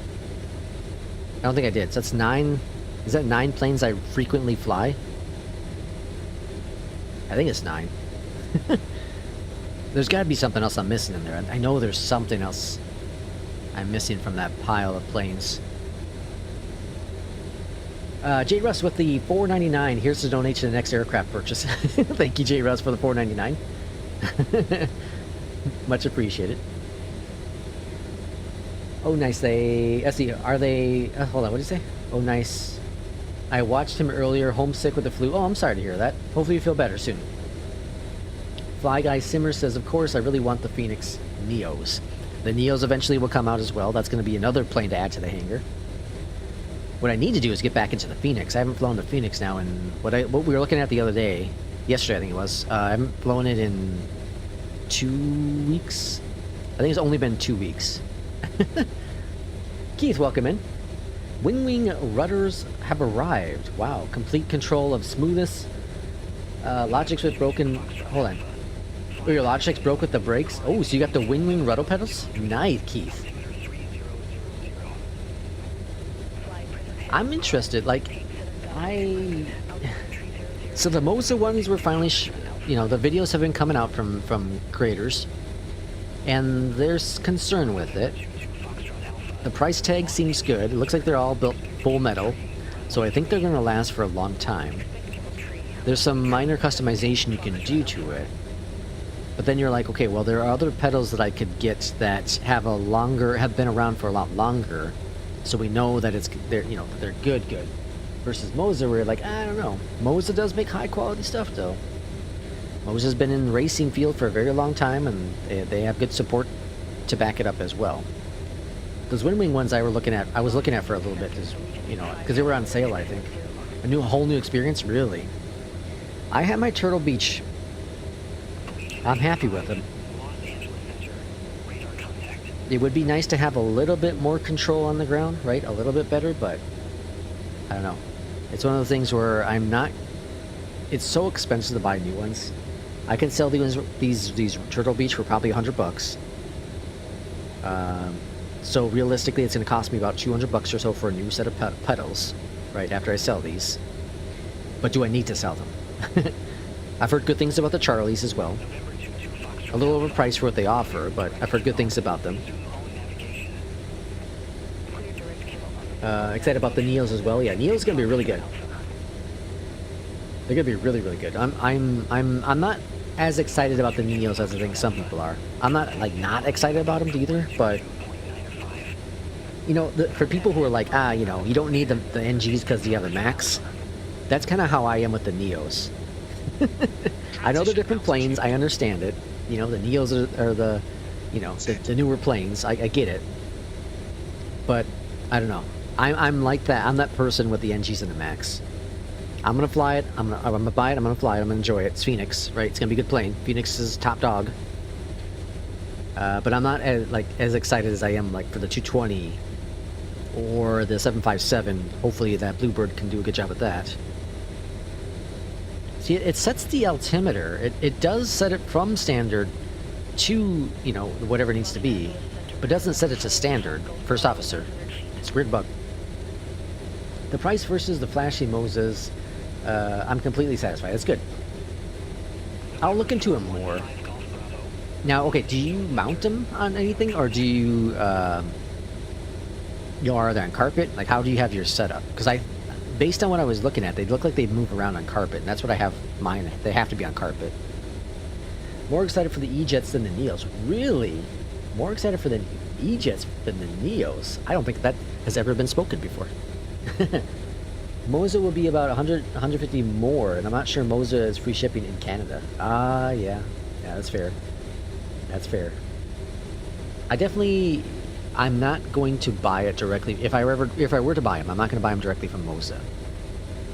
Speaker 1: I don't think I did. So that's 9. Is that 9 planes I frequently fly? I think it's 9. There's got to be something else I'm missing in there. I know there's something else I'm missing from that pile of planes. J. Russ with the $4.99. Here's to donate to the next aircraft purchase. Thank you, J. Russ, for the $4.99. Much appreciated. Oh, nice. Let's see. Are they? Hold on. What did you say? Oh, nice. I watched him earlier, homesick with the flu. Oh, I'm sorry to hear that. Hopefully you feel better soon. Fly Guy Simmer says, of course, I really want the Phoenix Neos. The Neos eventually will come out as well. That's going to be another plane to add to the hangar. What I need to do is get back into the Phoenix. I haven't flown the Phoenix now in what we were looking at the other day. Yesterday, I think it was. I haven't flown it in 2 weeks. I think it's only been 2 weeks. Keith, welcome in. WinWing rudders have arrived. Wow, complete control of smoothness. Logix with broken. Hold on. Oh, your Logix broke with the brakes. Oh, so you got the WinWing rudder pedals? Nice, Keith. I'm interested. Like, so the Moza ones were finally, you know, the videos have been coming out from creators, and there's concern with it. The price tag seems good. It looks like they're all built full metal, so I think they're going to last for a long time. There's some minor customization you can do to it, but then you're like, okay, well, there are other pedals that I could get that have been around for a lot longer, so we know that they're good. Versus Moza, where you're like, I don't know. Moza does make high quality stuff though. Moza's been in the racing field for a very long time, and they have good support to back it up as well. Those WinWing ones I was looking at for a little bit, because they were on sale, I think. A whole new experience, really. I have my Turtlebeach. I'm happy with them. It would be nice to have a little bit more control on the ground, right? A little bit better, but I don't know. It's one of the things where it's so expensive to buy new ones. I can sell these Turtlebeach for probably $100. So realistically, it's going to cost me about $200 or so for a new set of pedals, right, after I sell these. But do I need to sell them? I've heard good things about the Charlies as well. A little overpriced for what they offer, but I've heard good things about them. Excited about the Neos as well. Yeah, Neo's going to be really good. They're going to be really, really good. I'm not as excited about the Neos as I think some people are. I'm not not excited about them either, but for people who are like, you don't need the NGs because you have the Max. That's kind of how I am with the Neos. I know they're different planes. I understand it. The Neos are the, the newer planes. I get it. But I don't know. I'm like that. I'm that person with the NGs and the Max. I'm gonna fly it. I'm gonna buy it. I'm gonna fly it. I'm gonna enjoy it. It's Phoenix, right? It's gonna be a good plane. Phoenix is top dog. But I'm not as excited as I am for the 220 or the 757. Hopefully that Bluebird can do a good job with that. See, it sets the altimeter. It does set it from standard to whatever it needs to be, but doesn't set it to standard. First officer. It's a weird bug. The price versus the flashy Mozas, I'm completely satisfied. It's good. I'll look into them more. Now, okay, do you mount them on anything, or do you, are they on carpet? How do you have yours set up? Because based on what I was looking at, they look like they move around on carpet, and that's what I have mine. They have to be on carpet. More excited for the E-Jets than the Neos. Really? More excited for the E-Jets than the Neos? I don't think that has ever been spoken before. Moza will be about 150 more, and I'm not sure Moza is free shipping in Canada. Ah, yeah. Yeah, that's fair. That's fair. I'm not going to buy it directly. If I were to buy them, I'm not going to buy them directly from Moza.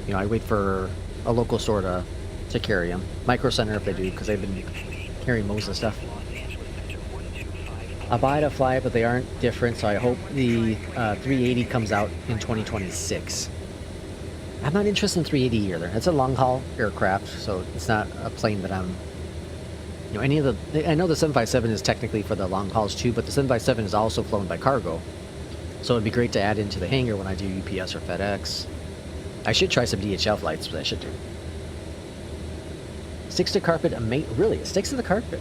Speaker 1: You know, I wait for a local store to carry them. Micro Center if they do, because they've been carrying Moza stuff. I'll buy it, I'll fly it, but they aren't different, so I hope the 380 comes out in 2026. I'm not interested in 380 either. It's a long-haul aircraft, so it's not a plane that I'm... You know, any of the... I know the 757 is technically for the long hauls too, but the 757 is also flown by cargo. So it'd be great to add into the hangar when I do UPS or FedEx. I should try some DHL flights, but I should do. Sticks to carpet, really? It sticks to the carpet?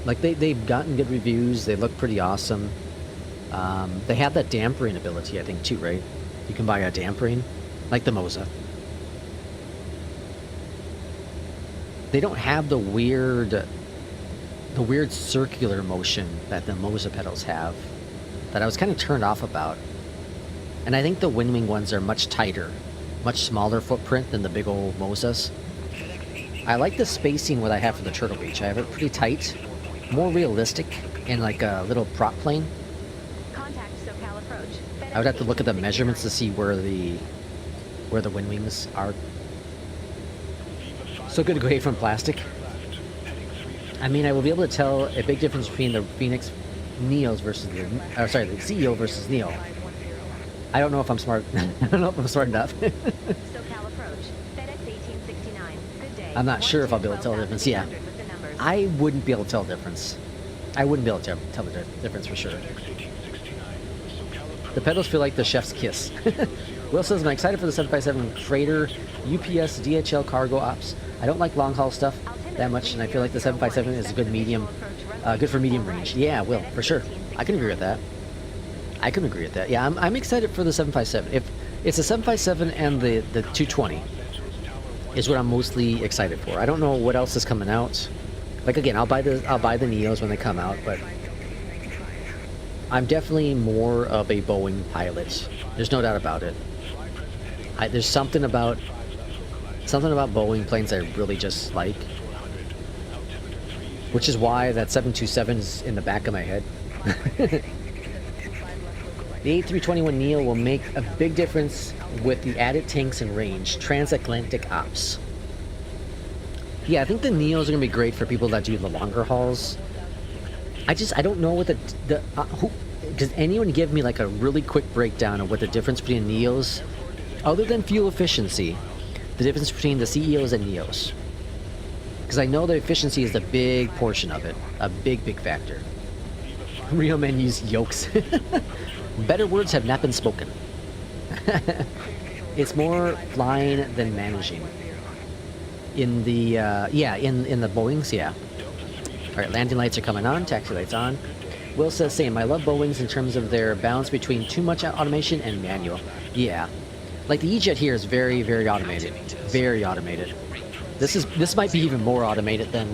Speaker 1: Like, they've gotten good reviews. They look pretty awesome. They have that dampering ability, I think, too, right? You can buy a dampering, like the Moza. They don't have the weird circular motion that the Moza pedals have, that I was kind of turned off about. And I think the WinWing ones are much tighter, much smaller footprint than the big old Mozas. I like the spacing what I have for the Turtlebeach. I have it pretty tight, more realistic, and like a little prop plane.
Speaker 2: Contact SoCal approach.
Speaker 1: I would have to look at the measurements to see where the WinWings are. So good to go away from plastic. I mean, I will be able to tell a big difference between the FENIX Neos versus the CEO versus Neo. I don't know if I'm smart. I don't know if I'm smart enough.
Speaker 2: SoCal approach. FedEx 1869. Good day.
Speaker 1: I'm not sure if I'll be able to tell the difference. Yeah, I wouldn't be able to tell the difference. I wouldn't be able to tell the difference for sure. The pedals feel like the chef's kiss. Will says, I'm excited for the 757 freighter, UPS, DHL cargo ops. I don't like long haul stuff that much, and I feel like the 757 is a good medium, good for medium range. Yeah, Will, for sure. I can agree with that. I can agree with that. Yeah, I'm excited for the 757. If it's the 757 and the 220 is what I'm mostly excited for. I don't know what else is coming out. Like, again, I'll buy the Neos when they come out, but I'm definitely more of a Boeing pilot. There's no doubt about it. There's something about Boeing planes I really just like, which is why that 727 is in the back of my head. The A321neo will make a big difference with the added tanks and range, transatlantic ops. Yeah, I think the Neos are going to be great for people that do the longer hauls. I don't know what does anyone give me like a really quick breakdown of what the difference between Neos, other than fuel efficiency, the difference between the CEOs and Neos? Because I know the efficiency is the big portion of it, a big factor. Real men use yokes. Better words have not been spoken. It's more flying than managing. In the in the Boeings, yeah. All right, landing lights are coming on, taxi lights on. Will says same. I love Boeings in terms of their balance between too much automation and manual. Yeah, like the E-Jet here is very automated, very automated. This might be even more automated than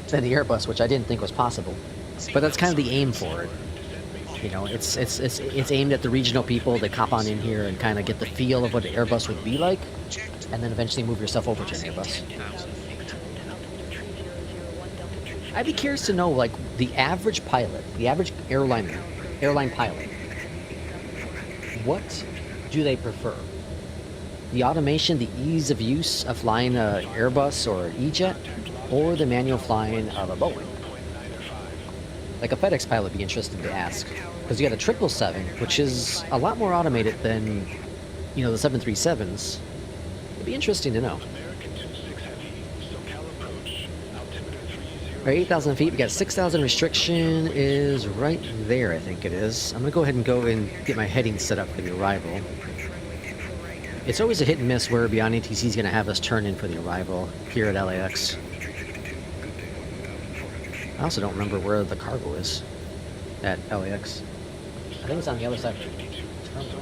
Speaker 1: than the Airbus, which I didn't think was possible. But that's kind of the aim for it. You know, it's aimed at the regional people that cop on in here and kind of get the feel of what an Airbus would be like, and then eventually move yourself over to an Airbus. I'd be curious to know, like, the average pilot, the average airline pilot, what do they prefer? The automation, the ease of use of flying an Airbus or an E-Jet, or the manual flying of a Boeing? Like a FedEx pilot would be interesting to ask. Because you got a 777, which is a lot more automated than, you know, the 737s. It'd be interesting to know. All right, 8,000 feet. We got 6,000 restriction is right there, I think it is. I'm going to go ahead and get my heading set up for the arrival. It's always a hit and miss where Beyond ATC is going to have us turn in for the arrival here at LAX. I also don't remember where the cargo is at LAX. I think it's on the other side of the terminal.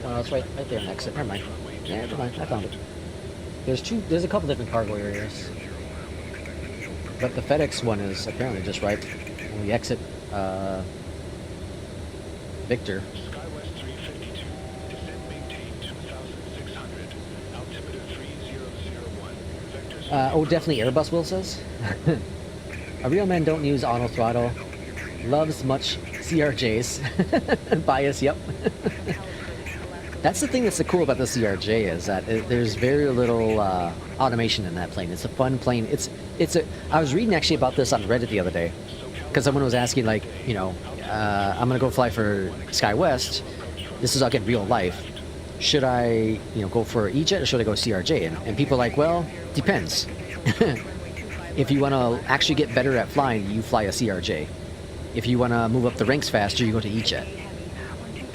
Speaker 1: Oh, it's right there on exit. Never mind. Yeah, never mind. I found it. There's a couple different cargo areas. But the FedEx one is apparently just right when we exit Victor.
Speaker 4: SkyWest 352. Descend maintain 2,600. Altimeter 3001. Vectors.
Speaker 1: Oh, definitely Airbus, Will says. A real man don't use auto throttle. Loves much CRJs. Bias, yep. That's the thing that's so cool about the CRJ is that there's very little automation in that plane. It's a fun plane. I was reading actually about this on Reddit the other day because someone was asking, like, you know, I'm gonna go fly for SkyWest. This is again real life. Should I, you know, go for E-Jet or should I go CRJ? And people are like, well, depends. If you want to actually get better at flying, you fly a CRJ. If you want to move up the ranks faster, you go to E-Jet.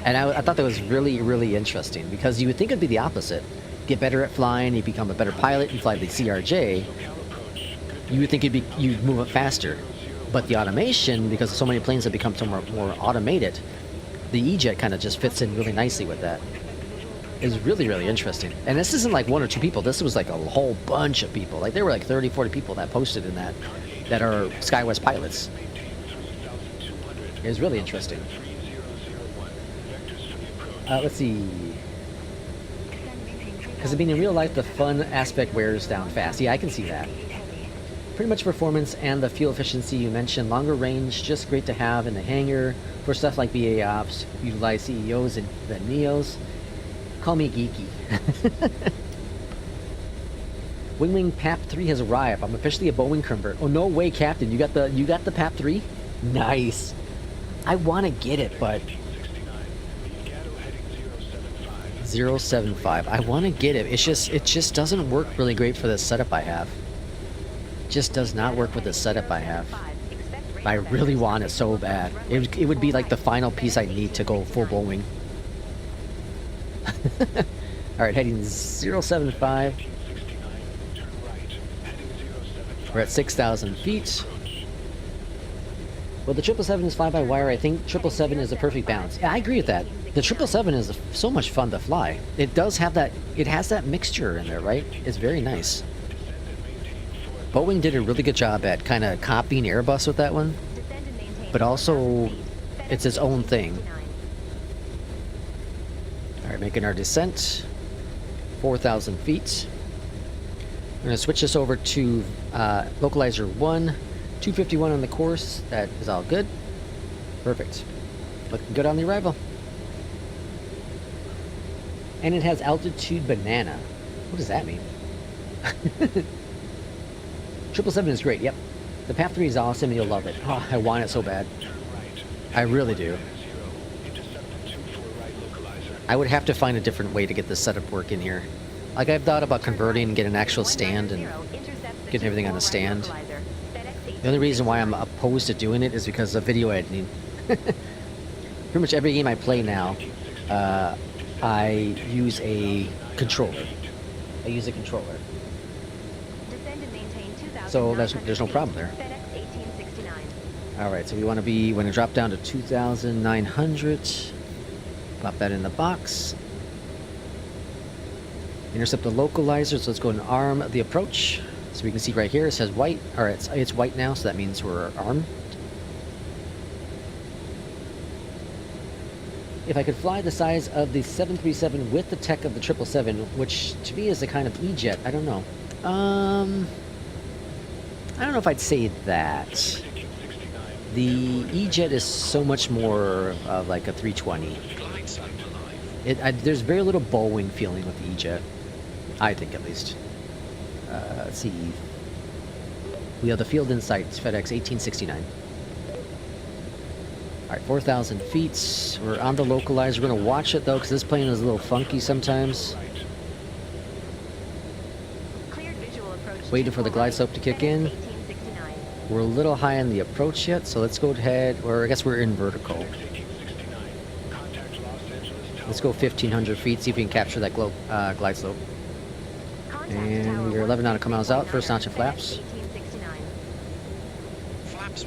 Speaker 1: And I thought that was really, really interesting because you would think it'd be the opposite. Get better at flying, you become a better pilot, you fly the CRJ. You would think you'd move up faster. But the automation, because so many planes have become so more automated, the E-Jet kind of just fits in really nicely with that. It's really, really interesting. And this isn't like one or two people. This was like a whole bunch of people. Like there were like 30, 40 people that posted in that are SkyWest pilots. It was really interesting. Let's see. Because I mean, in real life, the fun aspect wears down fast. Yeah, I can see that. Pretty much performance and the fuel efficiency you mentioned. Longer range, just great to have in the hangar for stuff like BA ops, utilize CEOs and the NEOs. Call me geeky. WinWing PAP 3 has arrived. I'm officially a Boeing convert. Oh no way, Captain! You got the PAP 3? Nice. I want to get it, but 075. I want to get it. It just doesn't work really great for the setup I have. Just does not work with the setup I have. I really want it so bad. It would be like the final piece I need to go full Boeing. Alright, heading 075. We're at 6,000 feet. Well, the 777 is fly-by-wire. I think 777 is a perfect balance. Yeah, I agree with that. The 777 is so much fun to fly. It does have that, it has that mixture in there, right? It's very nice. Boeing did a really good job at kind of copying Airbus with that one, but also it's its own thing. Alright, making our descent. 4,000 feet. We're going to switch this over to localizer 1. 251 on the course. That is all good. Perfect. Looking good on the arrival. And it has altitude banana. What does that mean? 777 is great, yep. The PAP 3 is awesome and you'll love it. Oh, I want it so bad. I really do. I would have to find a different way to get this setup working here. Like, I've thought about converting and getting an actual stand and getting everything on a stand. The only reason why I'm opposed to doing it is because of video editing. Pretty much every game I play now, I use a controller. So there's no problem there. Alright, so we want to drop down to 2,900. Pop that in the box. Intercept the localizer, so let's go and arm the approach. So we can see right here, it says white, or it's white now, so that means we're armed. If I could fly the size of the 737 with the tech of the 777, which to me is a kind of E-Jet, I don't know. I don't know if I'd say that. The E-Jet is so much more of like a 320. There's very little Boeing feeling with the E-Jet. I think, at least. Let's see. We have the field insights, FedEx 1869. Alright, 4,000 feet. We're on the localizer. We're going to watch it, though, because this plane is a little funky sometimes. Waiting for the glide slope to kick in. We're a little high on the approach yet, so let's go ahead, or I guess we're in vertical. Let's go 1,500 feet, see if we can capture that glide slope. And we're 11 nautical miles out, first notch of flaps.
Speaker 3: Flaps.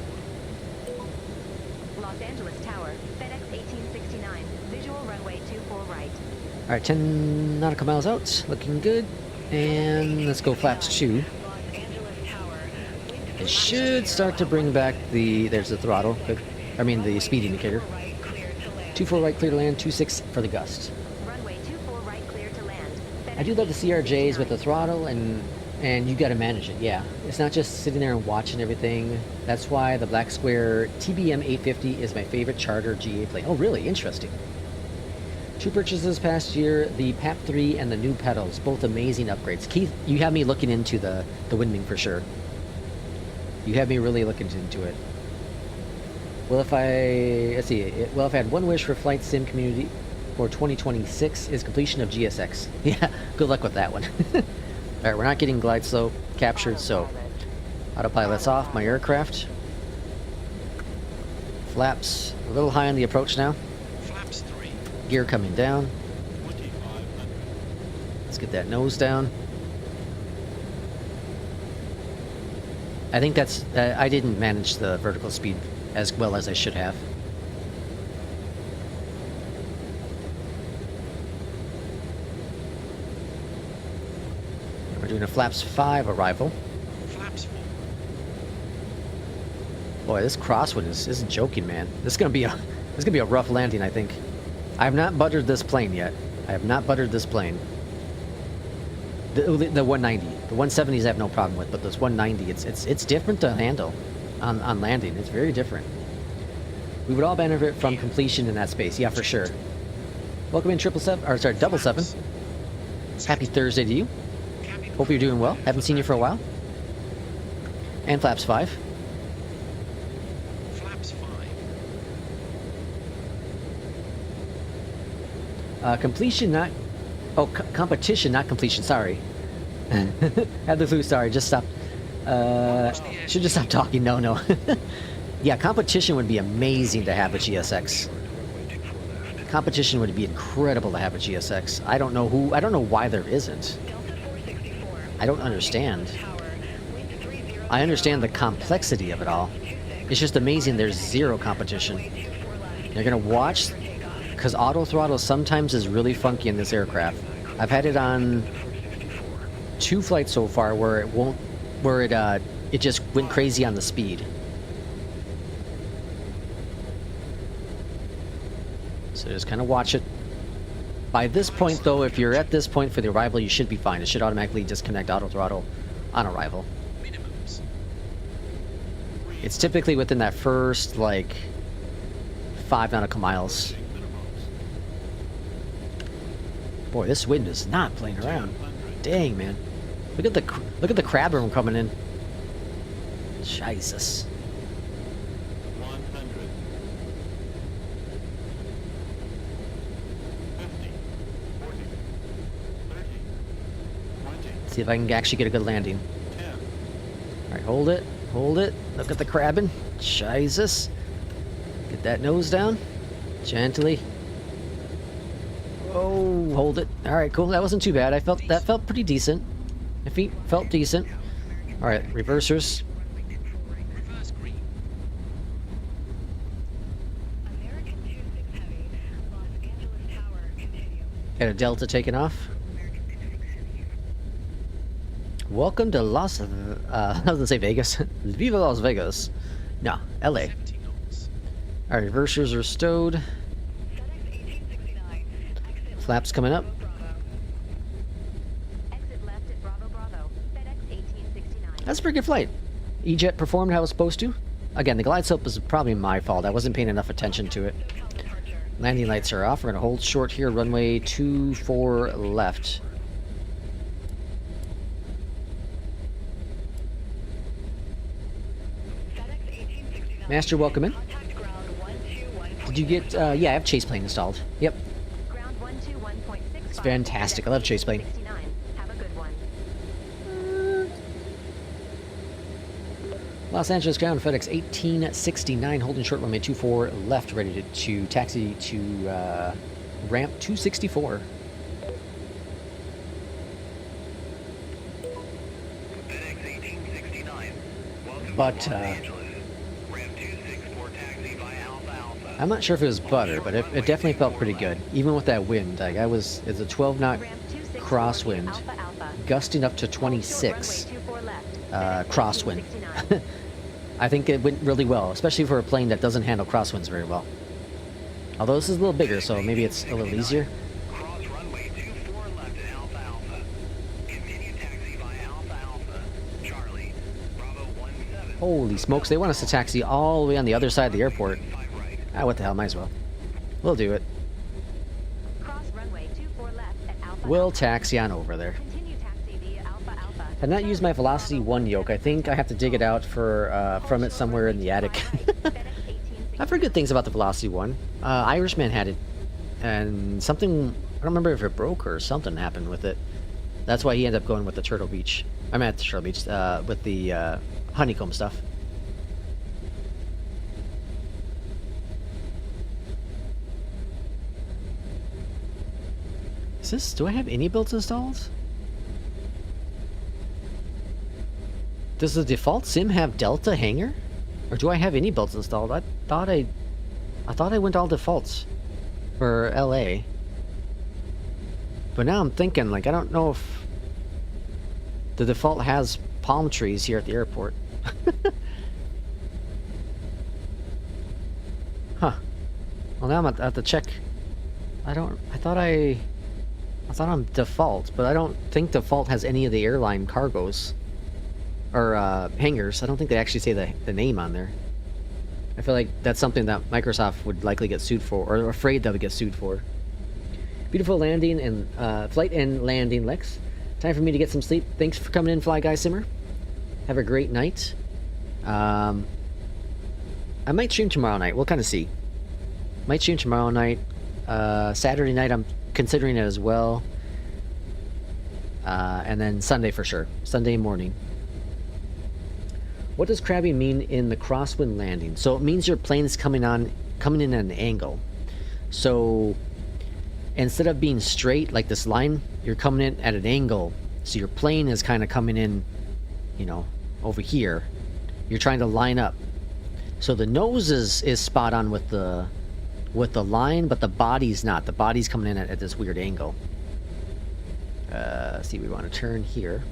Speaker 2: Los Angeles Tower, FedEx 1869, visual runway 24 right.
Speaker 1: Alright, 10 nautical miles out, looking good. And let's go flaps 2. It should start to bring back there's the throttle, good. I mean the speed indicator. 24 right clear to land, 26 for the gust.
Speaker 2: Runway 24 right clear to land.
Speaker 1: I do love the CRJs with the throttle, and you got to manage it. Yeah, it's not just sitting there and watching everything. That's why the Black Square TBM 850 is my favorite charter GA plane. Oh, really? Interesting. 2 purchases this past year, the PAP 3 and the new pedals, both amazing upgrades. Keith, you have me looking into the WinWing for sure. You have me really looking into it. Well, if let's see, well, if I had one wish for flight sim community for 2026 is completion of GSX. Yeah, good luck with that one. Alright, we're not getting glide slope captured, so autopilot's off my aircraft. Flaps a little high on the approach now.
Speaker 4: Flaps 3.
Speaker 1: Gear coming down.
Speaker 4: 2500.
Speaker 1: Let's get that nose down. I think that's... I didn't manage the vertical speed as well as I should have. We're doing a flaps 5 arrival.
Speaker 4: Flaps 4.
Speaker 1: Boy, this crosswind isn't joking, man. This is gonna be a rough landing, I think. I have not buttered this plane yet. I have not buttered this plane. The 190, the 170s I have no problem with, but this 190, it's different to handle on landing. It's very different. We would all benefit from completion in that space, yeah, for sure. Welcome in 777, or sorry, 777. Happy Thursday to you. Hope you're doing well. Haven't seen you for a while. And flaps 5.
Speaker 4: Flaps 5.
Speaker 1: Completion, not... Oh, competition, not completion, sorry. Had the flu, sorry, just stopped. Should just stop talking, no. Yeah, competition would be amazing to have at GSX. Competition would be incredible to have at GSX. I don't know why there isn't. I don't understand. I understand the complexity of it all. It's just amazing there's zero competition. You're gonna watch, because auto throttle sometimes is really funky in this aircraft. I've had it on 2 flights so far where it just went crazy on the speed. So just kind of watch it. By this point, though, if you're at this point for the arrival, you should be fine. It should automatically disconnect auto throttle on arrival.
Speaker 4: Minimums.
Speaker 1: It's typically within that first, like, 5 nautical miles. Boy, this wind is not playing around. Dang, man. Look at the crab room coming in. Jesus.
Speaker 4: 100. 50. 40. 30. 20.
Speaker 1: See if I can actually get a good landing.
Speaker 4: 10.
Speaker 1: Alright, hold it. Hold it. Look at the crabbing. Jesus. Get that nose down. Gently. Oh, hold it. Alright, cool. That wasn't too bad. That felt pretty decent. My feet felt decent. Alright, reversers.
Speaker 4: Reverse green.
Speaker 1: Got a Delta taking off. Welcome to I was gonna say Vegas. Viva Las Vegas. No, LA.
Speaker 4: 70 knots.
Speaker 1: Our reversers are stowed. Flaps coming up.
Speaker 2: Exit left at Bravo Bravo. FedEx 1869.
Speaker 1: That's a pretty good flight. E-Jet performed how it was supposed to. Again, the glide slope was probably my fault. I wasn't paying enough attention to it. Landing lights are off. We're going to hold short here. Runway 24 left. Master, welcome in. Did you get... yeah, I have chase plane installed. Yep.
Speaker 2: Ground 121.65.
Speaker 1: It's fantastic. I love chase plane.
Speaker 2: 69. Have a good one.
Speaker 1: Los Angeles ground, FedEx 1869, holding short runway 24 left, ready to taxi to ramp 264.
Speaker 3: FedEx 1869. Welcome
Speaker 1: But,
Speaker 3: to Los Angeles. Ramp 264 taxi via Alpha Alpha.
Speaker 1: I'm not sure if it was butter, but it definitely felt pretty good, even with that wind. Like it's a 12 knot
Speaker 2: Ramp 264
Speaker 1: crosswind,
Speaker 2: Alpha Alpha.
Speaker 1: gusting up to
Speaker 2: Hold short
Speaker 1: 26
Speaker 2: runway 24 left. FedEx
Speaker 1: crosswind.
Speaker 2: 1869.
Speaker 1: I think it went really well, especially for a plane that doesn't handle crosswinds very well. Although this is a little bigger, so maybe it's a little easier.
Speaker 3: Cross runway 24 left at Alpha Alpha. Continue taxi via Alpha Alpha. Charlie. Bravo 17.
Speaker 1: Holy smokes, they want us to taxi all the way on the other side of the airport.
Speaker 3: 5 right.
Speaker 1: Ah, what the hell, might as well. We'll do it.
Speaker 2: Cross runway 24 left at Alpha.
Speaker 1: We'll
Speaker 2: Alpha.
Speaker 1: taxi on over there.
Speaker 2: Continue taxi via Alpha Alpha.
Speaker 1: I've not used my Velocity 1 yoke. I think I have to dig it out for from it somewhere in the attic. I've heard good things about the Velocity 1. Irishman had it, and something, I don't remember if it broke or something happened with it. That's why he ended up going with the Turtlebeach. I meant the Turtlebeach, with the honeycomb stuff. Is this, do I have any builds installed? Does the default sim have Delta Hangar? Or do I have any builds installed? I thought I went all defaults for LA. But now I'm thinking, like, I don't know if the default has palm trees here at the airport. Huh. Well, now I'm at the check. I thought I'm default, but I don't think default has any of the airline cargos. Or hangars. I don't think they actually say the name on there. I feel like that's something that Microsoft would likely get sued for, or afraid they would get sued for. Beautiful landing and flight and landing, Lex. Time for me to get some sleep. Thanks for coming in, Fly Guy Simmer. Have a great night. I might stream tomorrow night. We'll kind of see. Might stream tomorrow night. Saturday night I'm considering it as well. And then Sunday for sure. Sunday morning. What does crabbing mean in the crosswind landing? So it means your plane is coming in at an angle. So instead of being straight like this line, you're coming in at an angle. So your plane is kind of coming in, you know, over here. You're trying to line up. So the nose is spot on with the line, but the body's not. The body's coming in at this weird angle. See, we want to turn here.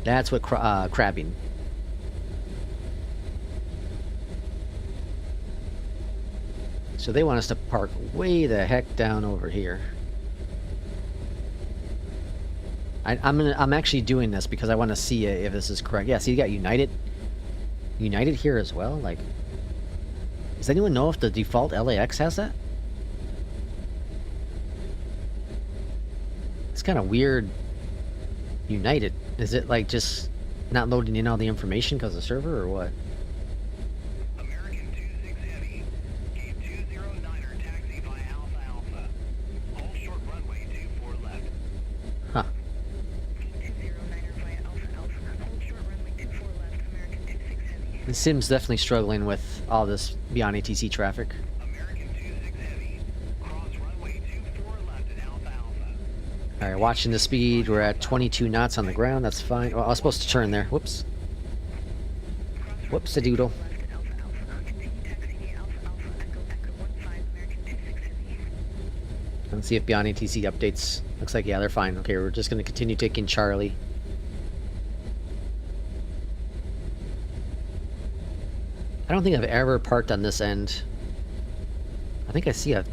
Speaker 1: That's what crabbing. So they want us to park way the heck down over here. I'm actually doing this because I want to see if this is correct. Yeah, see, you got United here as well. Like, does anyone know if the default LAX has that? It's kind of weird. United. Is it like just not loading in all the information because of the server, or what?
Speaker 3: American 26 Heavy. Gate 209er taxi via Alpha Alpha. Hold short runway 24 left.
Speaker 1: Huh.
Speaker 5: 209er via Alpha Alpha. Hold short runway 24 left. American 26 Heavy.
Speaker 1: The Sim's definitely struggling with all this beyond ATC traffic.
Speaker 3: American 26 Heavy. Cross runway 24 left at Alpha Alpha.
Speaker 1: Alright, watching the speed. We're at 22 knots on the ground. That's fine. Well, I was supposed to turn there. Whoops. Whoops a doodle.
Speaker 5: Left at Alpha Alpha. Continue taxi via Alpha Alpha. Echo 15 American 26 Heavy.
Speaker 1: Let's see if beyond ATC updates. Looks like, yeah, they're fine. Okay, we're just going to continue taking Charlie. I don't think I've ever parked on this end. I think I see a...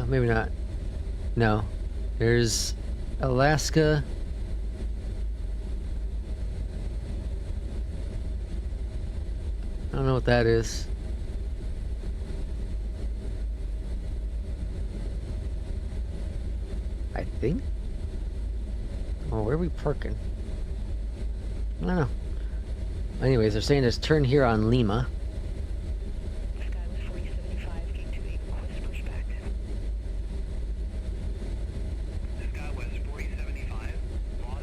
Speaker 1: maybe not. No. There's Alaska. I don't know what that is. I think? Oh, where are we parking? I don't know. Anyways, they're saying there's turn here on Lima.
Speaker 5: Skywest 4075, gate 28, request pushback.
Speaker 3: Skywest 4075.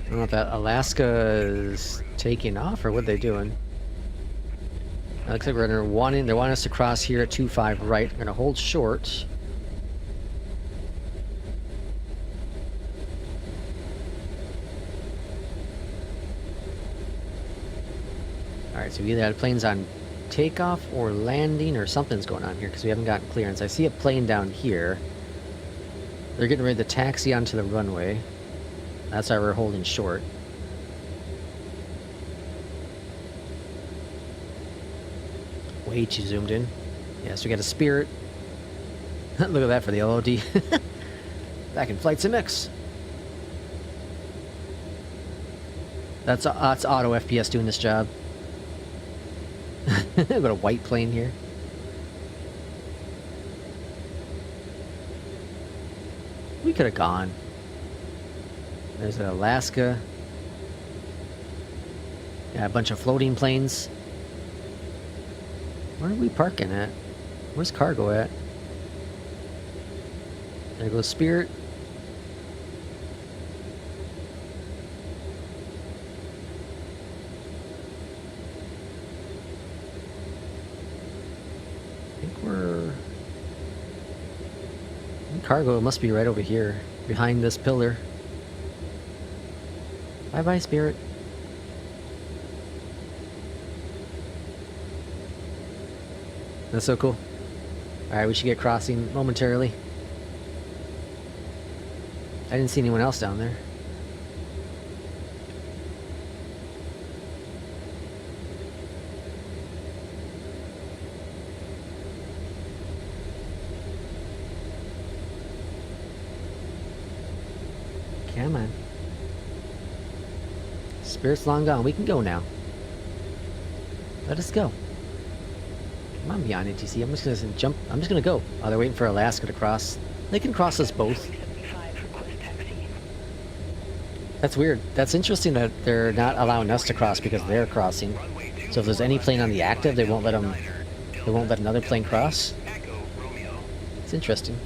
Speaker 1: I don't know if that Alaska is taking off or what they're doing. Looks like they're wanting us to cross here at 25 right. We're gonna hold short. Alright, so we either had planes on takeoff or landing or something's going on here because we haven't gotten clearance. I see a plane down here. They're getting ready to taxi onto the runway. That's why we're holding short. way too zoomed in. Yeah, so we got a Spirit. Look at that for the LOD. Back in Flight SimX. That's auto FPS doing this job. I've got a white plane here. We could have gone. There's an Alaska. Yeah, a bunch of floating planes. Where are we parking at? Where's cargo at? There goes Spirit. I think we're... Cargo must be right over here, behind this pillar. Bye-bye, Spirit. That's so cool. Alright, we should get crossing momentarily. I didn't see anyone else down there. Come on. Spirit's long gone. We can go now. Let us go. Come on, Beyondatc. I'm just gonna jump. I'm just gonna go. Oh, they're waiting for Alaska to cross. They can cross us both.
Speaker 5: 75, request taxi.
Speaker 1: That's weird. That's interesting that they're not allowing us to cross because they're crossing. So if there's any plane on the active, they won't let them. They won't let another plane cross. It's interesting.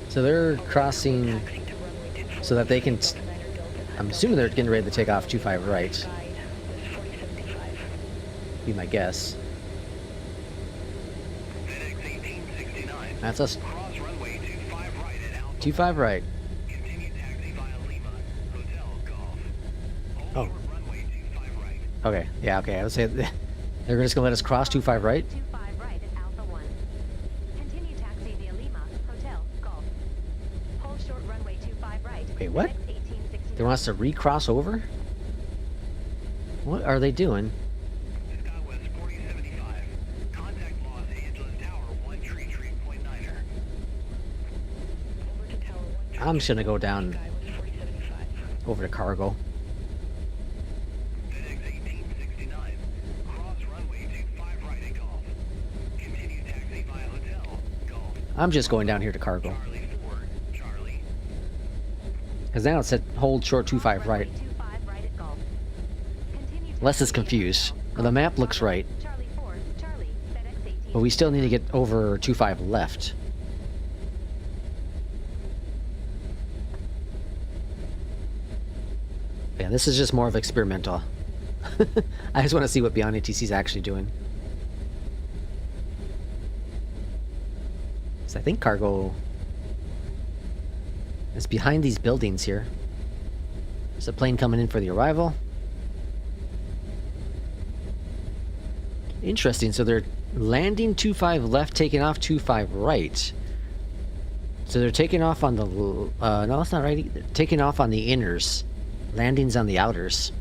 Speaker 1: So they're crossing
Speaker 5: Taxi to runway 24
Speaker 1: so that they can.
Speaker 5: Delta 9 Delta.
Speaker 1: I'm assuming they're getting ready to take off 25 right.
Speaker 5: Guide was 4075.
Speaker 1: Be my guess.
Speaker 3: FedEx 1869.
Speaker 1: That's us.
Speaker 3: Cross runway 25 right at Alpha.
Speaker 1: 25 right.
Speaker 3: Continue taxi via Lima. Hotel Golf.
Speaker 1: Oh.
Speaker 3: Hold short runway 25 right.
Speaker 1: Okay. Yeah. Okay. I would say they're just gonna let us cross 25 right.
Speaker 2: 25 right at Alpha 1. Continue taxi via Lima, Hotel, Golf. Hold short runway 25 right.
Speaker 1: Wait, what?
Speaker 2: FedEx 1869.
Speaker 1: They want us to recross over? What are they doing?
Speaker 3: SkyWest 4075. Contact Los Angeles Tower 1 tree point niner.
Speaker 5: Over to Tower 1.
Speaker 1: I'm just gonna go down
Speaker 5: Sky was 4075.
Speaker 1: over to cargo.
Speaker 3: FedEx 1869. Cross runway 25 right at Golf. Continue taxi via Hotel Golf.
Speaker 1: I'm just going down here to cargo.
Speaker 3: Charlie 4 Charlie.
Speaker 1: Because now it said hold short 25 right.
Speaker 2: 25 right at Golf. Continue
Speaker 1: Les is
Speaker 2: taxi
Speaker 1: confused.
Speaker 2: via
Speaker 1: Well, the map looks right,
Speaker 2: Charlie 4, Charlie, FedEx 18.
Speaker 1: but we still need to get over 25 left. Yeah, this is just more of experimental. I just want to see what Beyondatc is actually doing. So I think cargo is behind these buildings here. There's a plane coming in for the arrival. Interesting, so they're landing 25 left, taking off 25 right. So they're taking off on the... no, that's not right either. Taking off on the inners. Landings on the outers.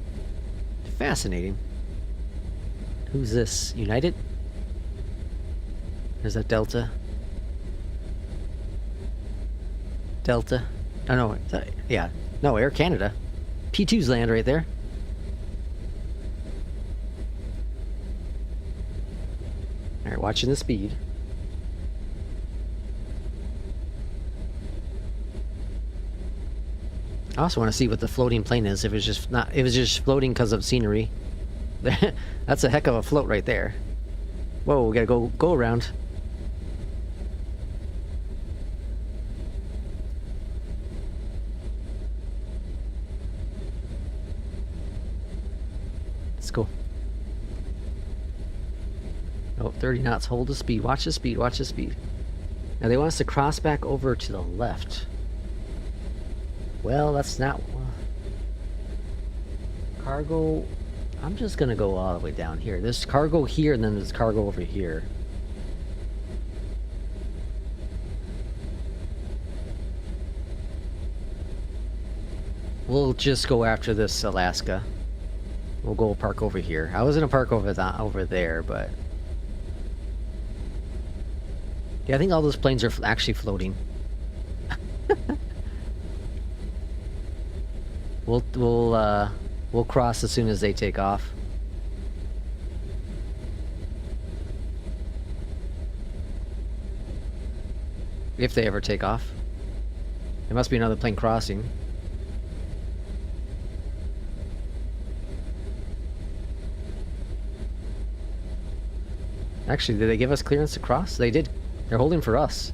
Speaker 1: Fascinating. Who's this? United? There's that Delta. Delta. Oh no, yeah. No, Air Canada. P2's land right there. Alright, watching the speed. I also want to see what the floating plane is. If it's just not, if it's just floating because of scenery. That's a heck of a float right there. Whoa, we gotta go around. Let's go. Oh, 30 knots. Hold the speed. Watch the speed. Watch the speed. Now they want us to cross back over to the left. Well, that's not... Cargo... I'm just gonna go all the way down here. There's cargo here, and then there's cargo over here. We'll just go after this Alaska. We'll go park over here. I was gonna park over there, but... Yeah, I think all those planes are actually floating. We'll cross as soon as they take off. If they ever take off. There must be another plane crossing. Actually, did they give us clearance to cross? They did. They're holding for us.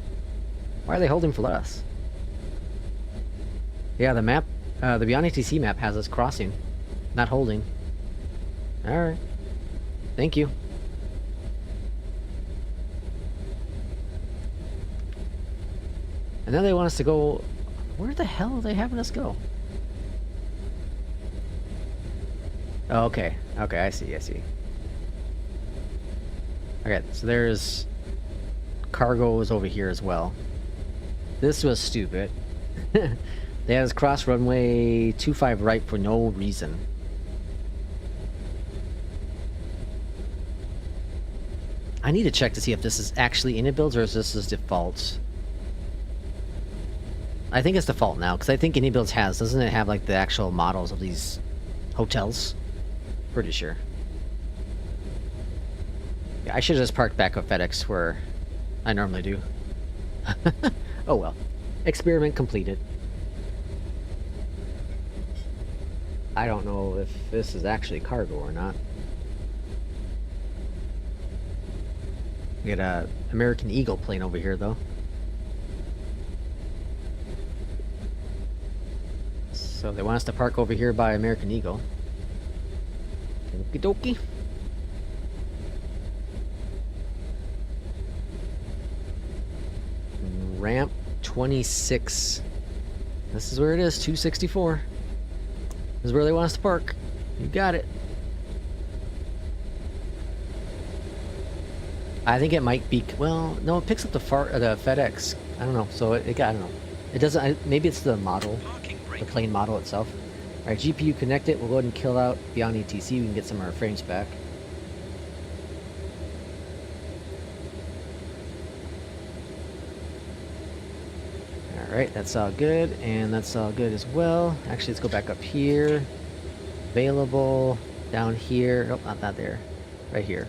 Speaker 1: Why are they holding for us? Yeah, the map, the Beyondatc map has us crossing, not holding. Alright. Thank you. And then they want us to go... Where the hell are they having us go? Oh, okay. Okay, I see, I see. Okay, so there's... Cargo is over here as well. This was stupid. They had us cross runway 25 right for no reason. I need to check to see if this is actually in it builds or if this is default. I think it's default now, because I think any builds has. Doesn't it have like the actual models of these hotels? Pretty sure. Yeah, I should have just parked back at FedEx where I normally do. Oh well. Experiment completed. I don't know if this is actually cargo or not. We got a American Eagle plane over here though. So they want us to park over here by American Eagle. Okie dokie. Ramp 26. This is where it is, 264. This is where they want us to park. You got it. I think it might be, well, no, it picks up the FedEx. I don't know. So I don't know. It doesn't. Maybe it's the model, the plane model itself. All right, GPU connected. We'll go ahead and kill out Beyondatc. We can get some of our frames back. All right, that's all good, and that's all good as well. Actually, let's go back up here. Available down here. Nope, not there. Right here.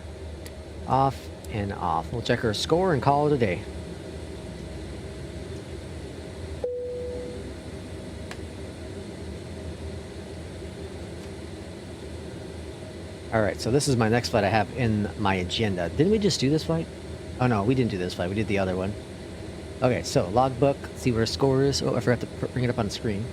Speaker 1: Off and off. We'll check our score and call it a day. Alright, so this is my next flight I have in my agenda. Didn't we just do this flight? Oh no, we didn't do this flight. We did the other one. Okay, so logbook. See what our score is. Oh, I forgot to bring it up on the screen.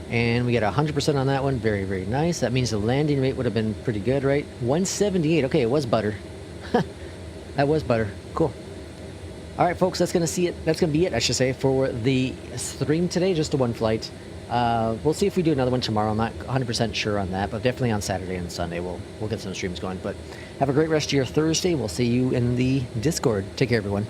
Speaker 1: And we got 100% on that one. Very, very nice. That means the landing rate would have been pretty good, right? 178. Okay, it was butter. That was butter. Cool. All right, folks, that's gonna be it, I should say, for the stream today. Just the one flight. We'll see if we do another one tomorrow. I'm not 100% sure on that, but definitely on Saturday and Sunday we'll get some streams going. But have a great rest of your Thursday. We'll see you in the Discord. Take care, everyone.